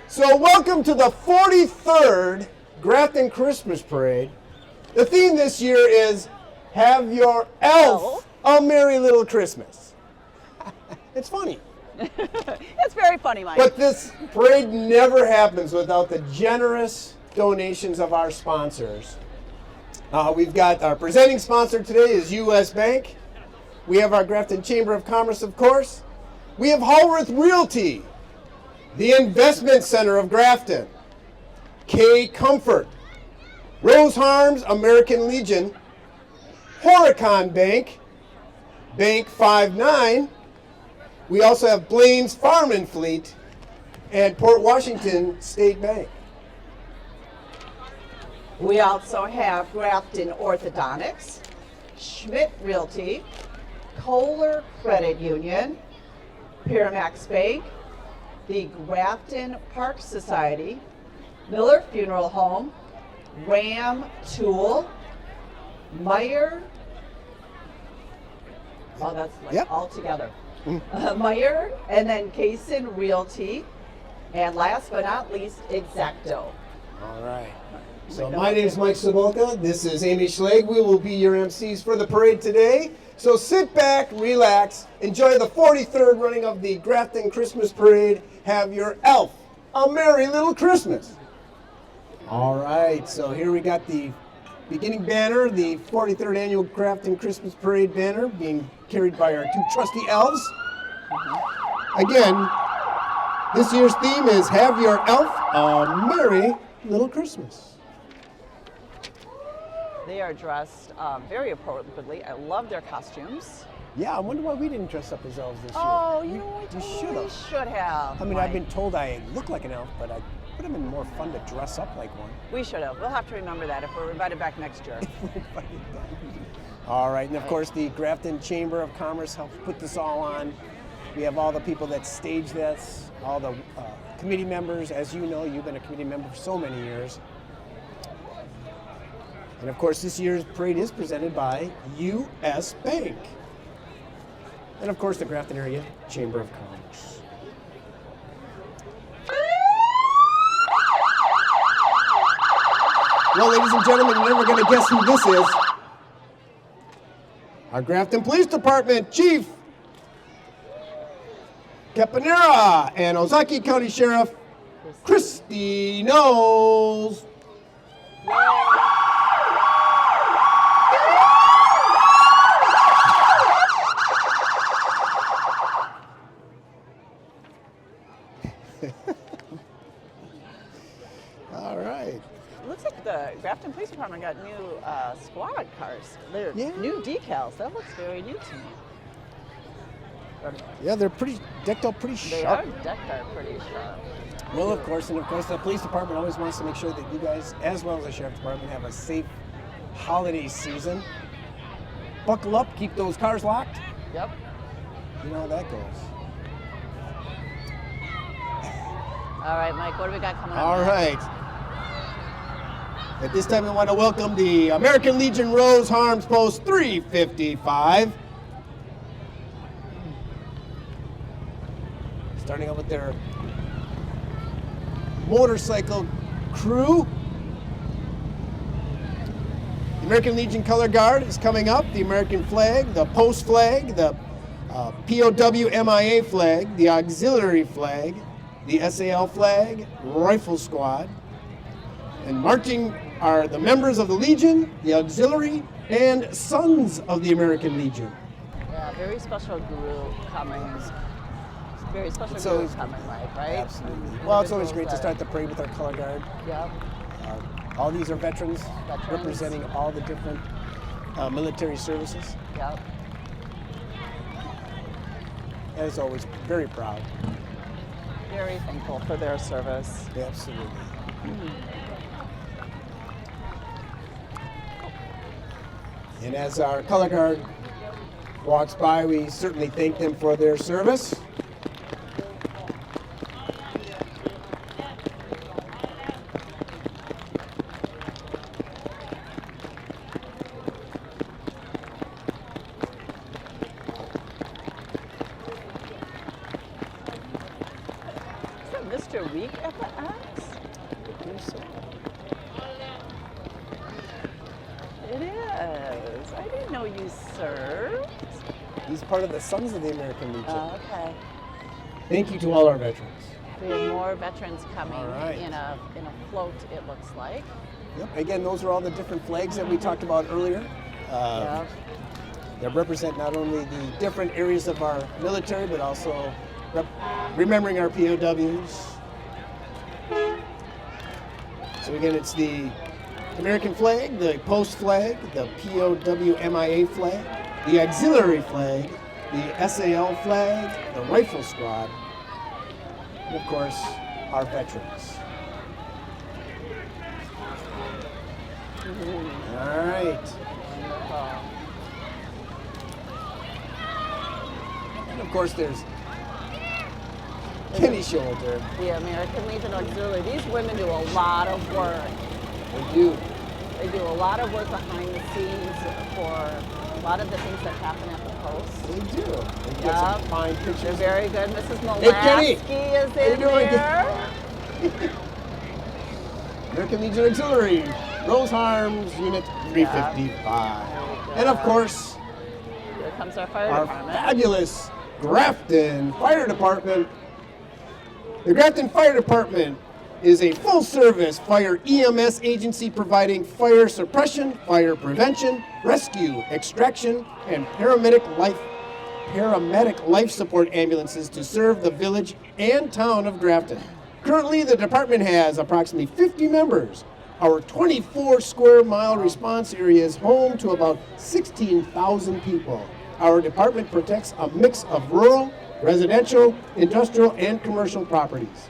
So welcome to the 43rd Grafton Christmas Parade. The theme this year is Have Your Elf a Merry Little Christmas. It's funny. It's very funny, Mike. But this parade never happens without the generous donations of our sponsors. We've got our presenting sponsor today is U.S. Bank. We have our Grafton Chamber of Commerce, of course. We have Hallworth Realty, the Investment Center of Grafton, K Comfort, Rose Harms American Legion, Horicon Bank, Bank 59. We also have Blaine's Farm and Fleet, and Port Washington State Bank. We also have Grafton Orthodontics, Schmidt Realty, Kohler Credit Union, Piramax Bank, the Grafton Park Society, Miller Funeral Home, Ram Tool, Meyer, oh, that's like all together. Meyer, and then Kaysen Realty, and last but not least, Exacto. All right. So my name is Mike Cibulka. This is Amy Schleg. We will be your MCs for the parade today. So sit back, relax, enjoy the 43rd running of the Grafton Christmas Parade. Have your elf a merry little Christmas. All right, so here we got the beginning banner, the 43rd annual Grafton Christmas Parade banner being carried by our two trusty elves. Again, this year's theme is Have Your Elf a Merry Little Christmas. They are dressed very appropriately. I love their costumes. Yeah, I wonder why we didn't dress up as elves this year. Oh, you know, we totally should have. I mean, I've been told I look like an elf, but it would have been more fun to dress up like one. We should have. We'll have to remember that if we're invited back next year. All right, and of course the Grafton Chamber of Commerce helps put this all on. We have all the people that stage this, all the committee members. As you know, you've been a committee member for so many years. And of course, this year's parade is presented by U.S. Bank. And of course, the Grafton Area Chamber of Commerce. Well, ladies and gentlemen, you're never going to guess who this is. Our Grafton Police Department Chief Caponera and Ozaki County Sheriff Christy Knowles. All right. It looks like the Grafton Police Department got new squad cars. They're new decals. That looks very new to me. Yeah, they're decked out pretty sharp. They are decked out pretty sharp. Well, of course, the police department always wants to make sure that you guys, as well as the sheriff's department, have a safe holiday season. Buckle up, keep those cars locked. Yep. You know how that goes. All right, Mike, what do we got coming up? All right. At this time, we want to welcome the American Legion Rose Harms Post 355. Starting out with their motorcycle crew. The American Legion Color Guard is coming up. The American flag, the post flag, the POW MIA flag, the auxiliary flag, the SAL flag, rifle squad. And marching are the members of the Legion, the auxiliary, and Sons of the American Legion. Yeah, very special group coming. Very special group coming, Mike, right? Absolutely. Well, it's always great to start the parade with our color guard. Yep. All these are veterans representing all the different military services. Yep. And as always, very proud. Very thankful for their service. Yeah, absolutely. And as our color guard walks by, we certainly thank them for their service. Mr. week at the X? I think so. It is. I didn't know you served. He's part of the Sons of the American Legion. Oh, okay. Thank you to all our veterans. We have more veterans coming All right. in a float, it looks like. Yep. Again, those are all the different flags that we talked about earlier. Yep. That represent not only the different areas of our military, but also remembering our POWs. So again, it's the American flag, the post flag, the POW-MIA flag, the auxiliary flag, the SAL flag, the rifle squad, and of course, our veterans. All right. And of course, there's Kenny Shoulder. The American Legion Auxiliary. These women do a lot of work. They do. They do a lot of work behind the scenes for a lot of the things that happen at the post. They do. They get some fine They're pictures. very good. Mrs. Hey, Kenny. Molaski is How you in doing? there. American Legion Auxiliary, Rose Arms, Unit 355. And of course, Here comes our fire our department. fabulous Grafton Fire Department. The Grafton Fire Department is a full-service fire EMS agency providing fire suppression, fire prevention, rescue, extraction, and paramedic life support ambulances to serve the village and town of Grafton. Currently, the department has approximately 50 members. Our 24 square mile response area is home to about 16,000 people. Our department protects a mix of rural, residential, industrial, and commercial properties.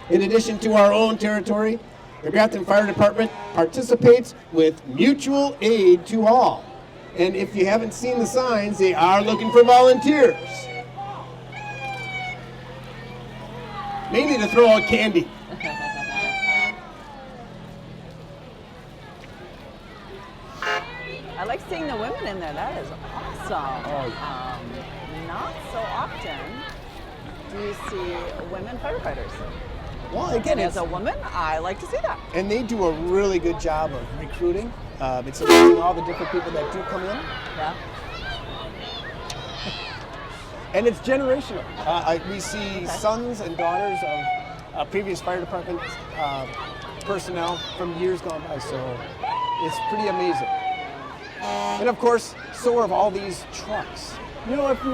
In addition to our own territory, the Grafton Fire Department participates with mutual aid to all. And if you haven't seen the signs, they are looking for volunteers. Mainly to throw out candy. I like seeing the women in there. That is awesome. Oh. Not so often do you see women firefighters. Well, again, And it's, as a woman, I like to see that. and they do a really good job of recruiting. It's amazing all the different people that do come in. Yeah. And it's generational. We see sons and daughters of previous fire department personnel from years gone by, so it's pretty amazing. And of course, so are all these trucks. You know, if you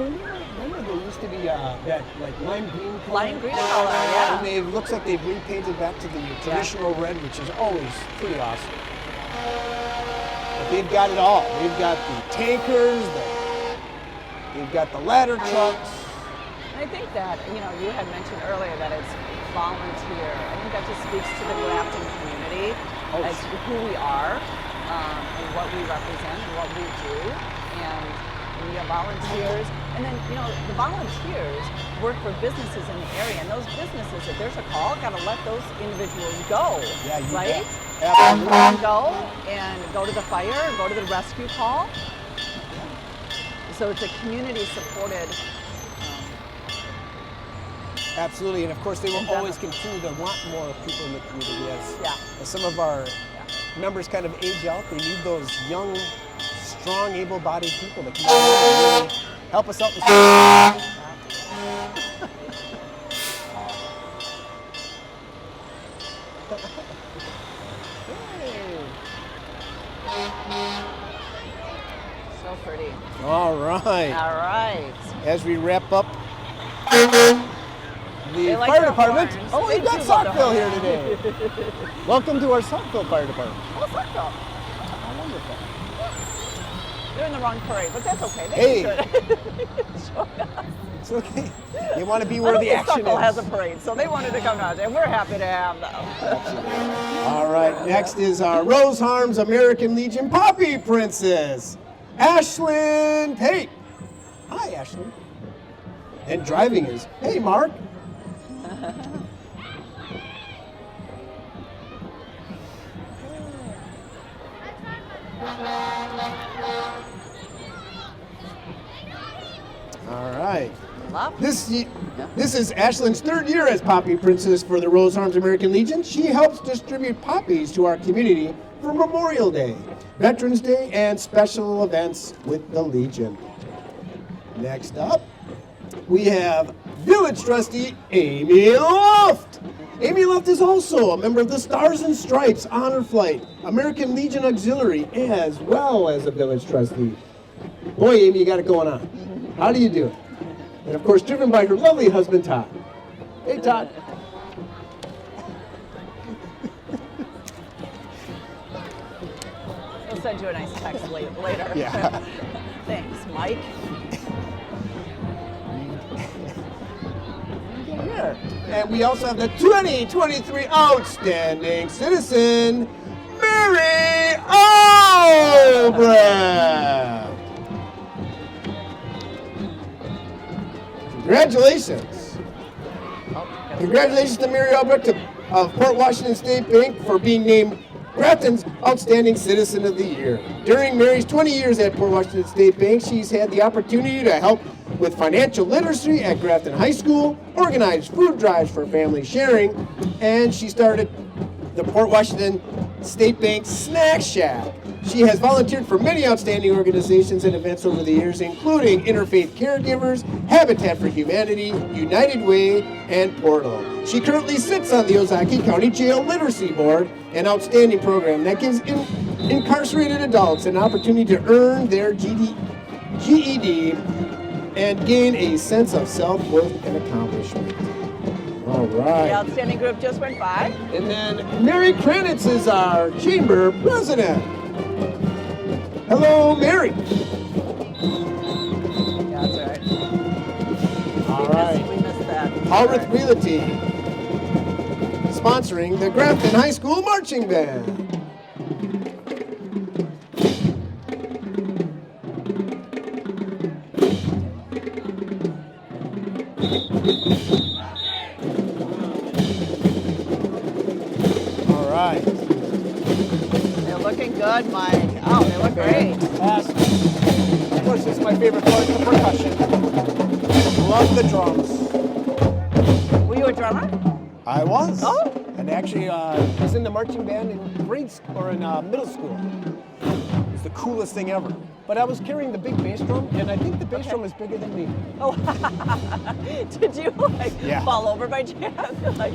remember there used to be that like lime green color. Lime green color, yeah. And it looks like they've repainted back to the traditional red, which is always pretty awesome. But they've got it all. They've got the tankers, they've got the ladder trucks. And I think that, you had mentioned earlier that it's volunteer. I think that just speaks to the Grafton community as to who we are and what we represent and what we do. And we have volunteers. And then, the volunteers work for businesses in the area. And those businesses, if there's a call, got to let those individuals go. Yeah, you right? bet. Absolutely. Go and go to the fire, go to the rescue call. So it's a community supported. Absolutely, and of course they will always continue to want more people in the community as some of our members kind of age out. They need those young, strong, able-bodied people that can really help us out. So pretty. All right. All right. As we wrap up the like fire their department. horns. Oh, They we've got do love their Saukville here today. Welcome to our Saukville Fire Department. Oh, Saukville. Oh, wonderful. They're in the wrong parade, but that's okay. They Hey. can join us. It's okay. You want to be I where don't the think action Saukville has is. a parade, so they wanted to come to us, and we're happy to have them. All right, next is our Rose Arms American Legion Poppy Princess, Ashlyn Pate. Hi, Ashlyn. And driving is, hey, Mark. All right. love. This is Ashlyn's third year as Poppy Princess for the Rose Arms American Legion. She helps distribute poppies to our community for Memorial Day, Veterans Day, and special events with the Legion. Next up, we have Village Trustee Amy Luft. Amy Luft is also a member of the Stars and Stripes Honor Flight, American Legion Auxiliary, as well as a Village Trustee. Boy, Amy, you got it going on. How do you do it? And of course, driven by her lovely husband, Todd. Hey, Todd. We'll send you a nice text later. Yeah. Thanks, Mike. Here. And we also have the 2023 Outstanding Citizen, Mary Albrecht. Congratulations. Congratulations to Mary Albrecht of Port Washington State Bank for being named Grafton's Outstanding Citizen of the Year. During Mary's 20 years at Port Washington State Bank, she's had the opportunity to help with financial literacy at Grafton High School, organize food drives for family sharing, and she started the Port Washington State Bank Snack Shack. She has volunteered for many outstanding organizations and events over the years, including Interfaith Caregivers, Habitat for Humanity, United Way, and Portal. She currently sits on the Ozaukee County Jail Literacy Board, an outstanding program that gives incarcerated adults an opportunity to earn their GED and gain a sense of self-worth and accomplishment. All right. The outstanding group just went by. And then Mary Kranitz is our chamber president. Hello, Mary. Yeah, that's right. All right. We missed that. Hallworth Realty sponsoring the Grafton High School Marching Band. All right. They're looking good, Mike. Oh, they look great. Awesome. Of course, this is my favorite part, the percussion. Love the drums. Were you a drummer? I was. Oh. And actually, was in the marching band in middle school. It was the coolest thing ever. But I was carrying the big bass drum, and I think the bass drum is bigger than me. Oh, did you fall over by chance?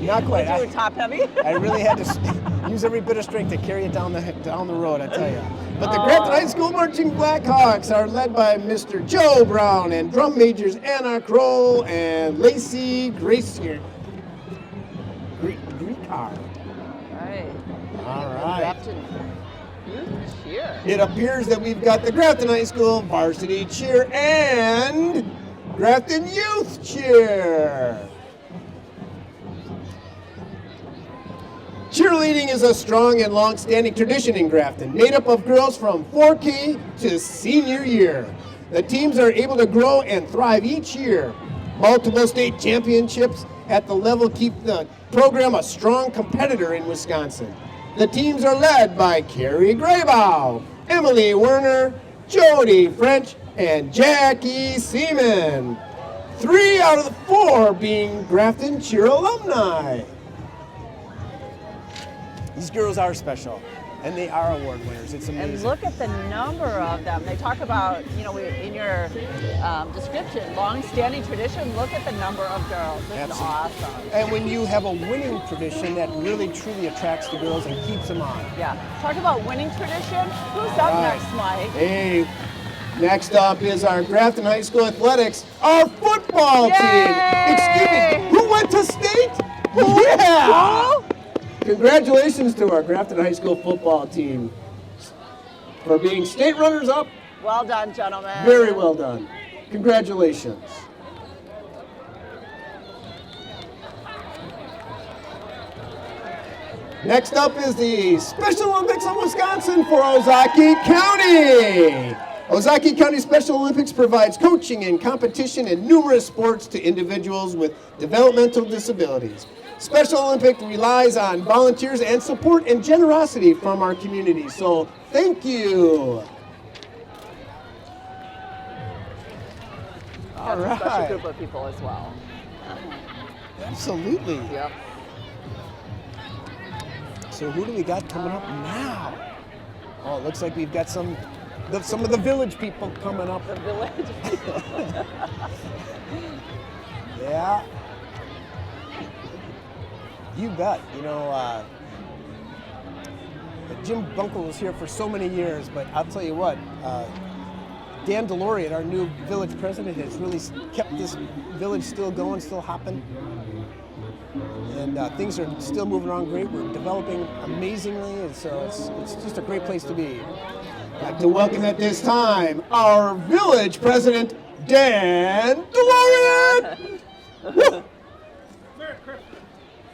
Not quite. You were top heavy? I really had to use every bit of strength to carry it down the road, I tell you. But the Grafton High School Marching Blackhawks are led by Mr. Joe Brown and drum majors Anna Kroll and Lacey Grecier. Greekar. Right. All right. Grafton Youth Cheer. It appears that we've got the Grafton High School Varsity Cheer and Grafton Youth Cheer. Cheerleading is a strong and long-standing tradition in Grafton, made up of girls from 4K to senior year. The teams are able to grow and thrive each year. Multiple state championships at the level keep the program a strong competitor in Wisconsin. The teams are led by Carrie Graybow, Emily Werner, Jody French, and Jackie Seaman. 3 out of the 4 being Grafton Cheer alumni. These girls are special, and they are award winners. It's amazing. And look at the number of them. They talk about, in your description, long-standing tradition. Look at the number of girls. This is awesome. And when you have a winning tradition, that really truly attracts the girls and keeps them on. Yeah. Talk about winning tradition. Who's up next, Mike? Hey, next up is our Grafton High School Athletics, our football team. Excuse me, who went to state? Yeah! Congratulations to our Grafton High School football team for being state runners-up. Well done, gentlemen. Very well done. Congratulations. Next up is the Special Olympics of Wisconsin for Ozaukee County. Ozaukee County Special Olympics provides coaching and competition in numerous sports to individuals with developmental disabilities. Special Olympics relies on volunteers and support and generosity from our community. So thank you. That's a special right. group of people as well. Absolutely. Yep. So who do we got coming up now? Oh, it looks like we've got some of the village people coming up. The village people. Yeah. You bet. You know, Jim Bunkel was here for so many years, but I'll tell you what, Dan Delorian, our new village president, has really kept this village still going, still hopping. And things are still moving along great. We're developing amazingly, and so it's just a great place to be. I'd like to welcome at this time our village president, Dan DeLorean.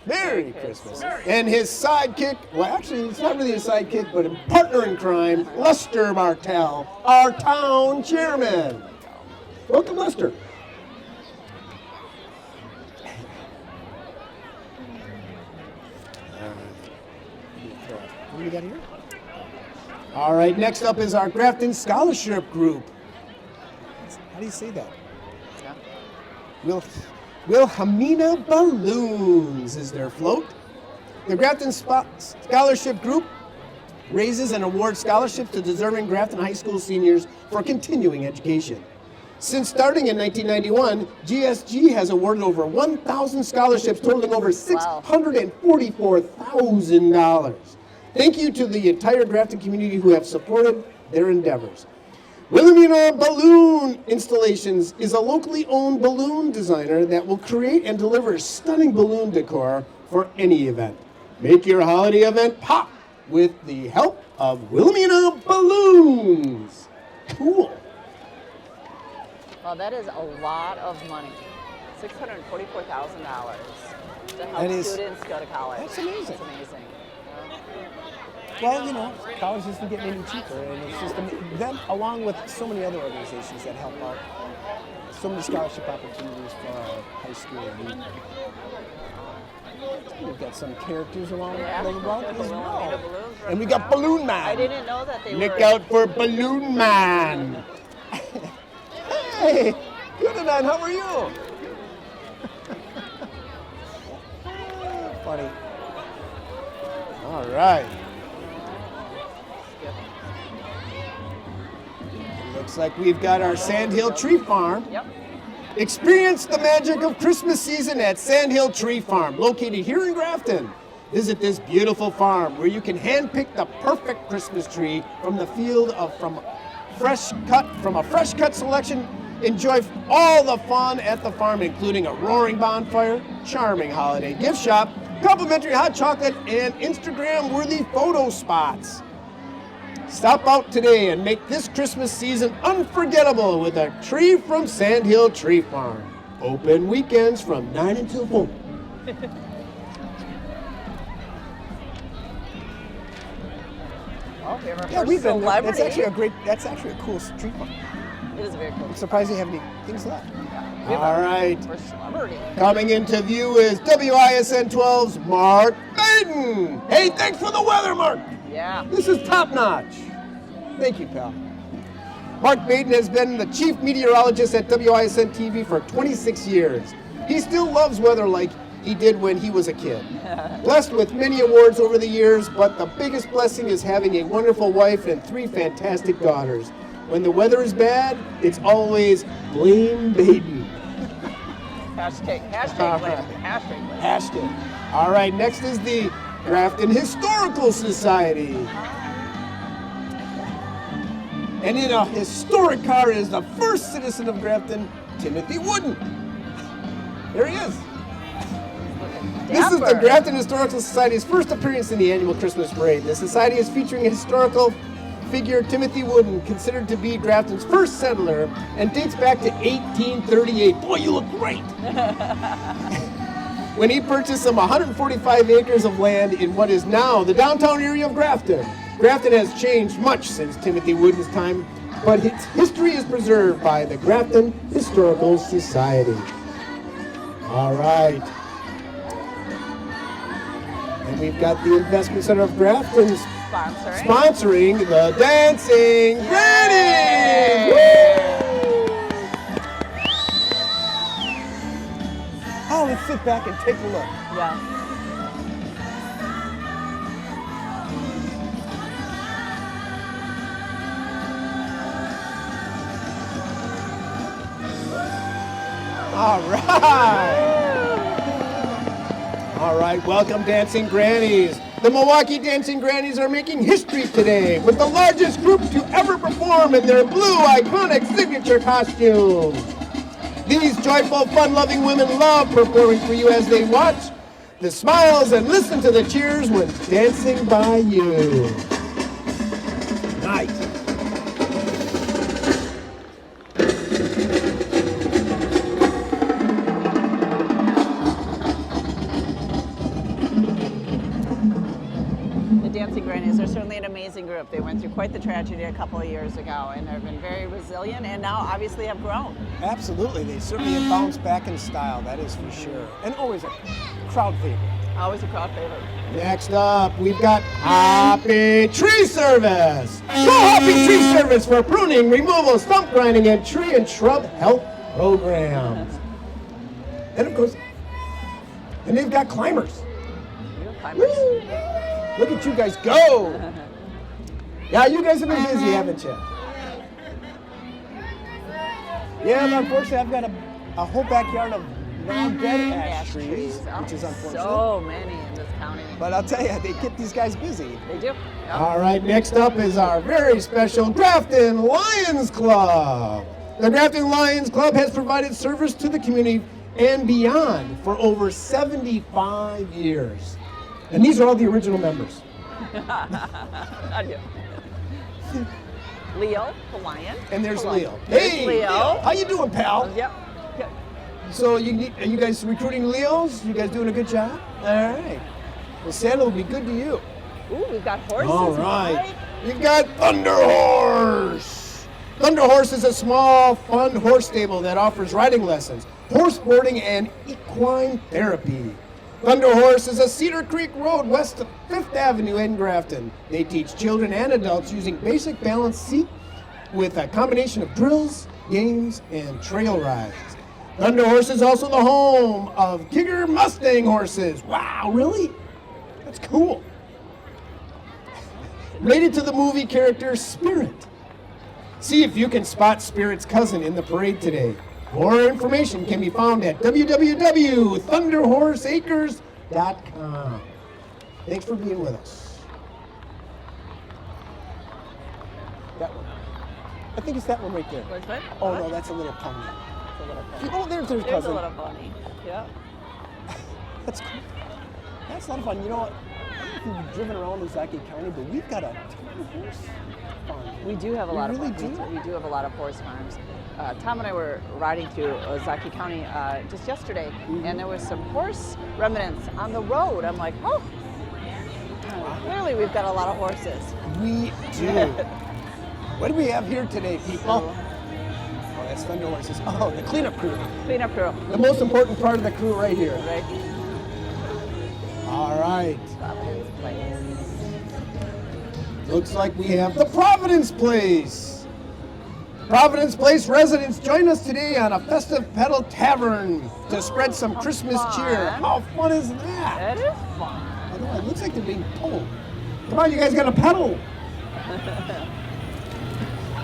Merry Christmas. And his sidekick, well, actually, it's not really a sidekick, but a partner in crime, Lester Martell, our town chairman. Welcome, Lester. What do we got here? All right, next up is our Grafton Scholarship Group. How do you say that? Yeah. Wilhelmina Balloons is their float. The Grafton Scholarship Group raises and awards scholarships to deserving Grafton High School seniors for continuing education. Since starting in 1991, GSG has awarded over 1,000 scholarships totaling over $644,000. Thank you to the entire Grafton community who have supported their endeavors. Wilhelmina Balloon Installations is a locally owned balloon designer that will create and deliver stunning balloon decor for any event. Make your holiday event pop with the help of Wilhelmina Balloons. Cool. Well, that is a lot of money. $644,000 to help students go to college. That's amazing. That's amazing. Well, you know, college isn't getting any cheaper, and it's just them, along with so many other organizations that help out. So many scholarship opportunities for our high school. We've got some characters along the route as well. And we got Balloon Man. I didn't know that they Look were. out for Balloon Man. Hey, good night. How are you? Funny. All right. Looks like we've got our Sandhill Tree Farm. Yep. Experience the magic of Christmas season at Sandhill Tree Farm, located here in Grafton. Visit this beautiful farm where you can handpick the perfect Christmas tree from the field from a fresh cut selection. Enjoy all the fun at the farm, including a roaring bonfire, charming holiday gift shop, complimentary hot chocolate, and Instagram-worthy photo spots. Stop out today and make this Christmas season unforgettable with a tree from Sandhill Tree Farm. Open weekends from 9 until 4. Oh, we have our Yeah, first we've been. celebrity. That's actually a cool tree farm. It is very cool. I'm surprised they have any things left. We have All our right. first celebrity. Coming into view is WISN 12's Mark Baden. Hey, thanks for the weather, Mark. Yeah. This is top notch. Thank you, pal. Mark Baden has been the chief meteorologist at WISN TV for 26 years. He still loves weather like he did when he was a kid. Blessed with many awards over the years, but the biggest blessing is having a wonderful wife and 3 fantastic daughters. When the weather is bad, it's always blame Baden. Hashtag All blame. right. Hashtag blame. Hashtag. All right, next is the Grafton Historical Society. And in a historic car is the first citizen of Grafton, Timothy Wooden. There he is. This is the Dapper. Grafton Historical Society's first appearance in the annual Christmas Parade. The society is featuring a historical figure, Timothy Wooden, considered to be Grafton's first settler, and dates back to 1838. Boy, you look great! When he purchased some 145 acres of land in what is now the downtown area of Grafton. Grafton has changed much since Timothy Wooden's time, but its history is preserved by the Grafton Historical Society. All right. And we've got the Investment Center of Grafton sponsoring the Dancing Grannies! Woo! Now let's sit back and take a look. Yeah. All right. All right, welcome Dancing Grannies. The Milwaukee Dancing Grannies are making history today with the largest group to ever perform in their blue iconic signature costumes. These joyful, fun-loving women love performing for you as they watch the smiles and listen to the cheers when dancing by you. Nice. Dancing Grannies are certainly an amazing group. They went through quite the tragedy a couple of years ago and have been very resilient and now obviously have grown. Absolutely, they certainly have bounced back in style, that is for sure. And always a crowd favorite. Always a crowd favorite. Next up, we've got Happy Tree Service. Go Happy Tree Service for pruning, removal, stump grinding, and tree and shrub health programs. And of course, and they've got climbers. Climbers. Woo! Look at you guys go! Yeah, you guys have been busy, haven't you? Yeah, and unfortunately, I've got a whole backyard of now dead ash trees, which is unfortunate. So many in this county. But I'll tell you, they keep these guys busy. They do. Yep. All right, next up is our very special Grafton Lions Club. The Grafton Lions Club has provided service to the community and beyond for over 75 years. And these are all the original members. I do. Leo, the lion. And there's Leo. There's Hey, Leo. How you doing, pal? Yep. Yep. So are you guys recruiting Leos? You guys doing a good job? All right. Well, Santa will be good to you. Ooh, we've got horses. All right. You've got Thunder Horse. Thunder Horse is a small, fun horse stable that offers riding lessons, horse boarding, and equine therapy. Thunder Horse is a Cedar Creek Road west of 5th Avenue in Grafton. They teach children and adults using basic balance seat with a combination of drills, games, and trail rides. Thunder Horse is also the home of Kigger Mustang horses. Wow, really? That's cool. Rated to the movie character Spirit. See if you can spot Spirit's cousin in the parade today. More information can be found at www.thunderhorseacres.com. Thanks for being with us. That one. I think it's that one right there. What's that? Oh, no, that's a little pony. It's a little funny. Oh, there's There's cousin. a little funny. Yeah. That's cool. That's a lot of fun. You know what? I don't know if you've driven around Ozaki County, but we've got a ton of horse farms. We do have a lot We of really farms. do. We do have a lot of horse farms. Tom and I were riding through Ozaki County just yesterday, and there was some horse remnants on the road. I'm like, oh, clearly we've got a lot of horses. We do. What do we have here today, people? Oh, that's Thunder Horses. Oh, the cleanup crew. Cleanup crew. The most important part of the crew right here. Right. All right. Providence Place. Looks like we have the Providence Place. Providence Place residents join us today on a festive pedal tavern to spread some Christmas cheer. How fun is that? It is fun. I know, it looks like they're being pulled. Come on, you guys got to pedal.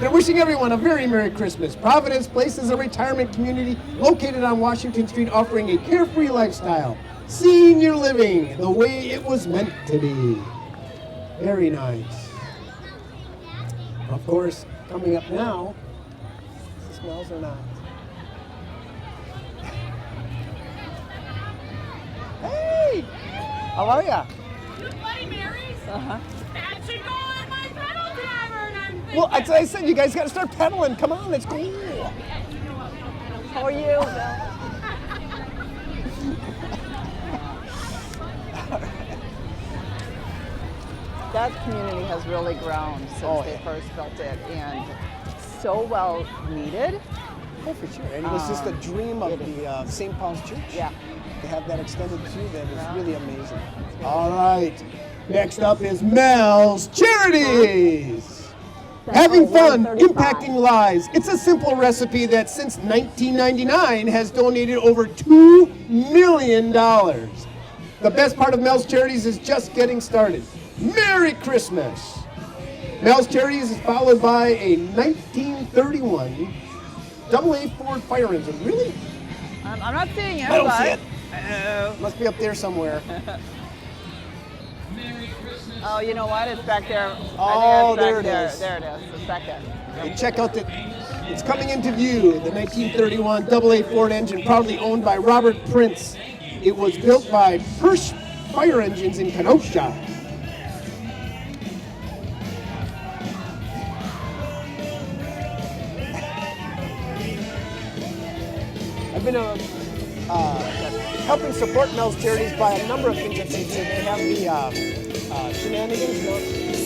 They're wishing everyone a very Merry Christmas. Providence Place is a retirement community located on Washington Street offering a carefree lifestyle. Senior living the way it was meant to be. Very nice. Of course, coming up now, the smells or not. Hey! How are ya? Bloody Marys? That should go on my pedal tavern. Well, I said you guys got to start pedaling. Come on, let's go. How are you, Bill? That community has really grown since they first built it, and so well needed. Oh, for sure. And it was just a dream of the St. Paul's Church. Yeah. To have that extended to that is really amazing. All right. Next up is Mel's Charities. Having fun, impacting lives. It's a simple recipe that since 1999 has donated over $2 million. The best part of Mel's Charities is just getting started. Merry Christmas! Mel's Charities is followed by a 1931 AA Ford fire engine. Really? I'm not seeing it. I don't but... see it. Must be up there somewhere. Oh, you know what? It's back there. Oh, there it is. There it is. It's back there. And check out it's coming into view, the 1931 AA Ford engine, proudly owned by Robert Prince. It was built by Hirsch Fire Engines in Kenosha. I've been helping support Mel's Charities by a number of things at St. They have the shenanigans,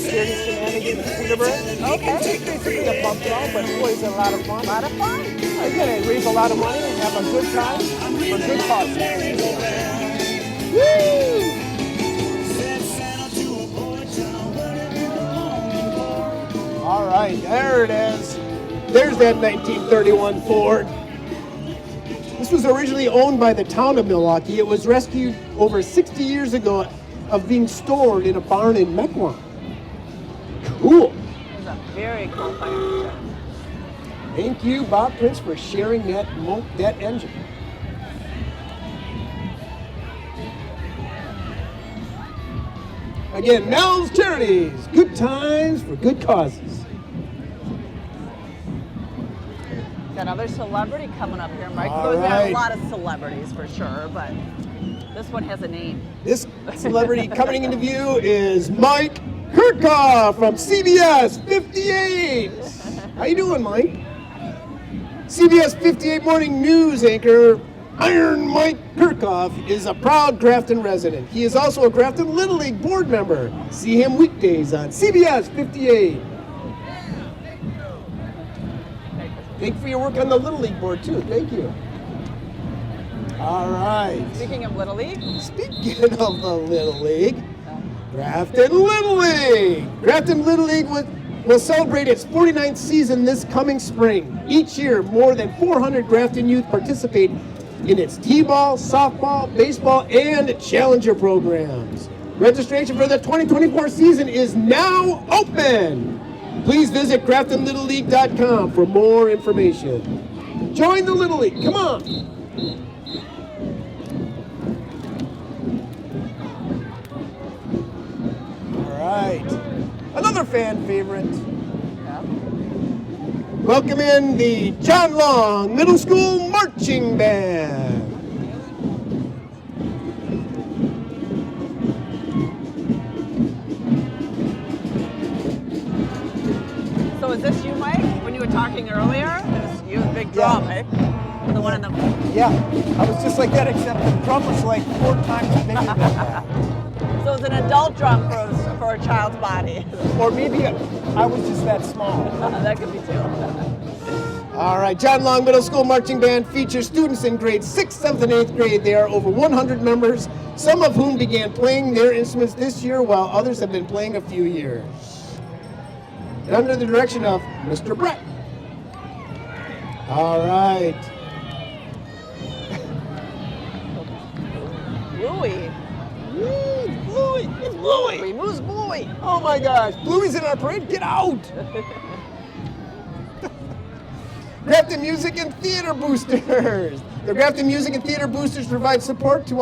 charities shenanigans in Cedarburg. Okay. It's basically a pub crawl, but boy, it's a lot of fun. A lot of fun. Again, they raise a lot of money and have a good time for good causes. Woo! All right, there it is. There's that 1931 Ford. This was originally owned by the town of Milwaukee. It was rescued over 60 years ago of being stored in a barn in Mequon. Cool. It's a very cool fire engine. Thank you, Bob Prince, for sharing that engine. Again, Mel's Charities, good times for good causes. Got another celebrity coming up here, Mike. All We've got right. a lot of celebrities for sure, but this one has a name. This celebrity coming into view is Mike Kirkhoff from CBS 58. How you doing, Mike? CBS 58 morning news anchor Iron Mike Kirkhoff is a proud Grafton resident. He is also a Grafton Little League board member. See him weekdays on CBS 58. Thank you for your work on the Little League board, too. Thank you. All right. Speaking of Little League, Speaking of the Little League, Grafton Little League. Grafton Little League will celebrate its 49th season this coming spring. Each year, more than 400 Grafton youth participate in its t-ball, softball, baseball, and challenger programs. Registration for the 2024 season is now open. Please visit graftonlittleleague.com for more information. Join the Little League. Come on. All right. Another fan favorite. Welcome in the John Long Middle School Marching Band. so is this you, Mike? When you were talking earlier, it was you, a big drum, eh? The one in the. Yeah, I was just like that, except the drum was like 4 times bigger than that. So it's an adult drum for a child's body. Or maybe I was just that small. That could be too. All right, John Long Middle School Marching Band features students in grades 6th, 7th, and 8th grade. There are over 100 members, some of whom began playing their instruments this year, while others have been playing a few years. And under the direction of Mr. Brett. All right. Bluey. It's Bluey. It's Bluey. Who's Bluey? Oh my gosh, Bluey's in our parade. Get out. Grafton Music and Theater Boosters. The Grafton Music and Theater Boosters provide support to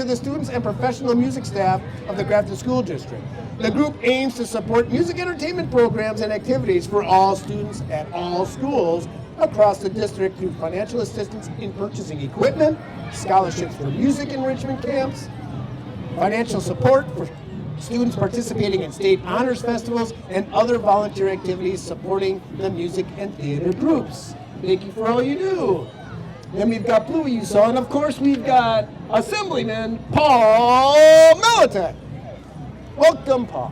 the students and professional music staff of the Grafton School District. The group aims to support music entertainment programs and activities for all students at all schools across the district through financial assistance in purchasing equipment, scholarships for music enrichment camps, financial support for students participating in state honors festivals, and other volunteer activities supporting the music and theater groups. Thank you for all you do. Then we've got Bluey you saw, and of course we've got Assemblyman Paul Militek. Welcome, Paul.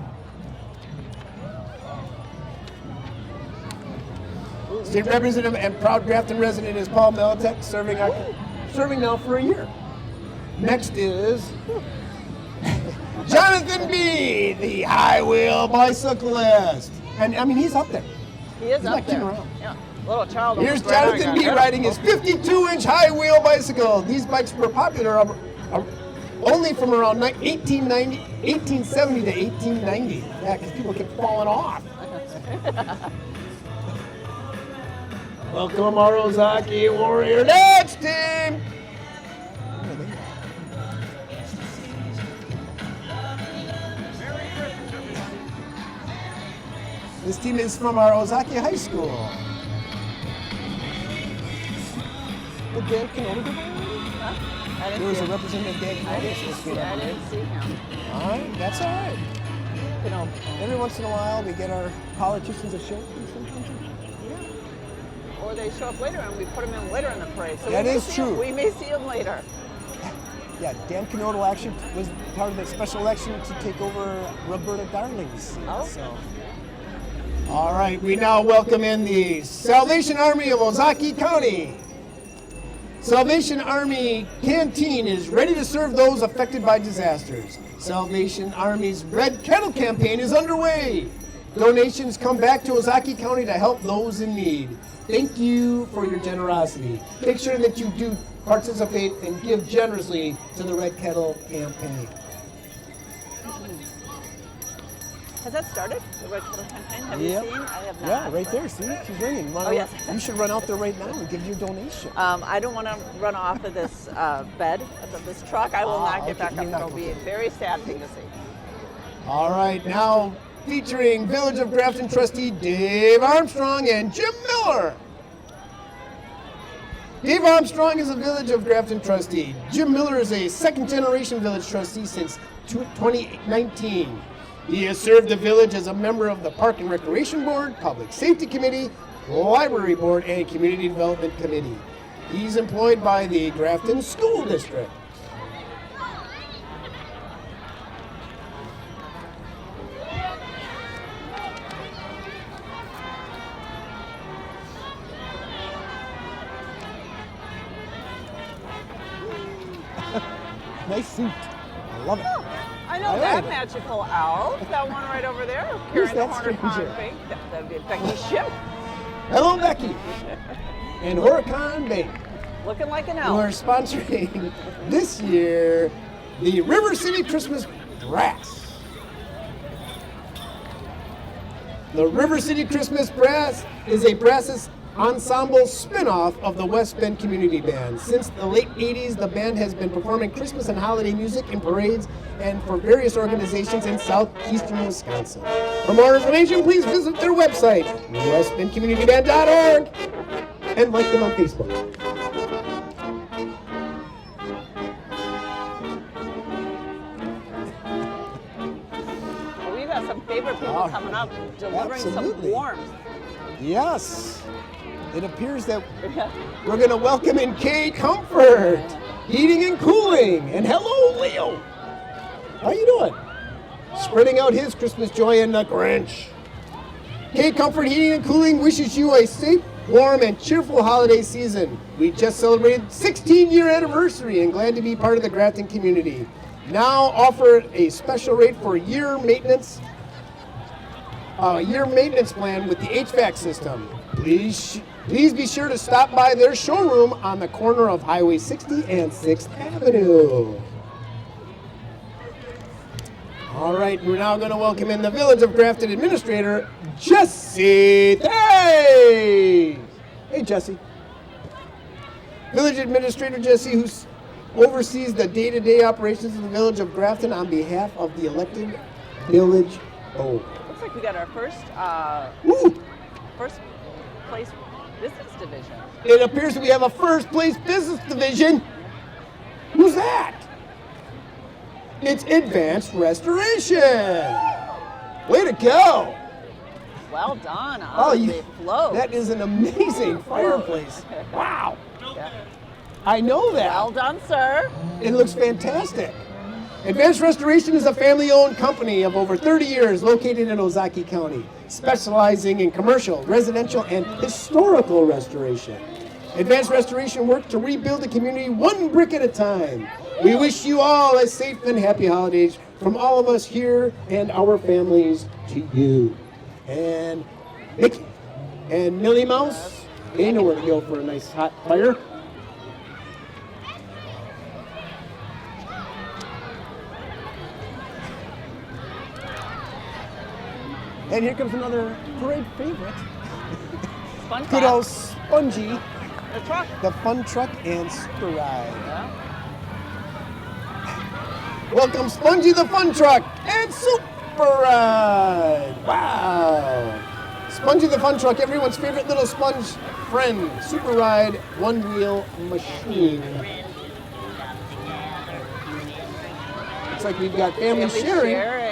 State Representative and proud Grafton resident is Paul Militek, serving now for a year. Next is Jonathan B., the high wheel bicyclist. And I mean, he's up there. He is He's up not kidding there. around. Yeah. Little child. Here's almost ran out Jonathan of B. gun. riding his 52-inch high-wheel bicycle. These bikes were popular only from around 1870 to 1890. Yeah, because people kept falling off. Welcome our Ozaki Warrior Dance team. This team is from our Ozaki High School. Did Dan Kenobi go by? Huh? I There didn't was see a him. representative Dan I Kenobi. didn't see him. All right, that's all right. You know, Every once in a while, we get our politicians a show. yeah. Or they show up later and we put them in later in the parade. So That we may is see true. We may see them later. Yeah, Dan Kenobi actually was part of the special election to take over Roberta Darling's seat. Oh. So. All right, we now welcome in the Salvation Army of Ozaki County. Salvation Army Canteen is ready to serve those affected by disasters. Salvation Army's Red Kettle campaign is underway. Donations come back to Ozaki County to help those in need. Thank you for your generosity. Make sure that you do participate and give generously to the Red Kettle campaign. Has that started? The Red Kettle campaign? Have Yep. you seen? I have not. Yeah, right there. See, she's ringing. Oh, yes. You should run out there right now and give your donation. I don't want to run off of this bed of this truck. I will not get okay, back you're up. not It'll be a okay. very sad thing to see. All right, now featuring Village of Grafton trustee Dave Armstrong and Jim Miller. Dave Armstrong is a Village of Grafton trustee. Jim Miller is a second-generation village trustee since 2019. He has served the village as a member of the Park and Recreation Board, Public Safety Committee, Library Board, and Community Development Committee. He's employed by the Grafton School District. Nice suit. I love it. I know All that right. magical owl. That one right over there. Who's Carrying the that Horner Pond stranger? Bank. That'd be Becky Ship. Hello, Becky. And Huracan Bank, Looking like an who are elf. sponsoring this year the River City Christmas Brass. The River City Christmas Brass is a brass ensemble spin-off of the West Bend Community Band. Since the late 80s, the band has been performing Christmas and holiday music in parades and for various organizations in southeastern Wisconsin. For more information, please visit their website, westbendcommunityband.org, and like them on Facebook. Well, we've got some favorite people Oh, coming up, delivering absolutely. some warmth. Yes, it appears that we're going to welcome in Kay Comfort, Heating and Cooling, and hello, Leo. How you doing? Spreading out his Christmas joy in the Grinch. Kay Comfort Heating and Cooling wishes you a safe, warm, and cheerful holiday season. We just celebrated 16-year anniversary and glad to be part of the Grafton community. Now offer a special rate for year maintenance plan with the HVAC system. Please be sure to stop by their showroom on the corner of Highway 60 and 6th Avenue. All right, we're now going to welcome in the Village of Grafton Administrator, Jesse Thay. Hey, Jesse. Village Administrator Jesse, who oversees the day-to-day operations of the Village of Grafton on behalf of the elected village board. Looks like we got our first Woo! first place business division. It appears that we have a first place business division. Who's that? It's Advanced Restoration. Way to go. Well done on Oh, the float. that is an amazing fireplace. Wow. Yeah. I know that. Well done, sir. It looks fantastic. Advanced Restoration is a family-owned company of over 30 years located in Ozaki County, specializing in commercial, residential, and historical restoration. Advanced Restoration works to rebuild the community one brick at a time. We wish you all a safe and happy holidays from all of us here and our families to you. And Mickey, And Millie Mouse, they know where to go for a nice hot fire. And here comes another parade favorite. Good old Spongy, The truck. the fun truck and super ride. Yeah. Welcome Spongy the fun truck and super ride. Wow. Spongy the fun truck, everyone's favorite little sponge friend. Super ride, one wheel machine. Looks like we've got family sharing.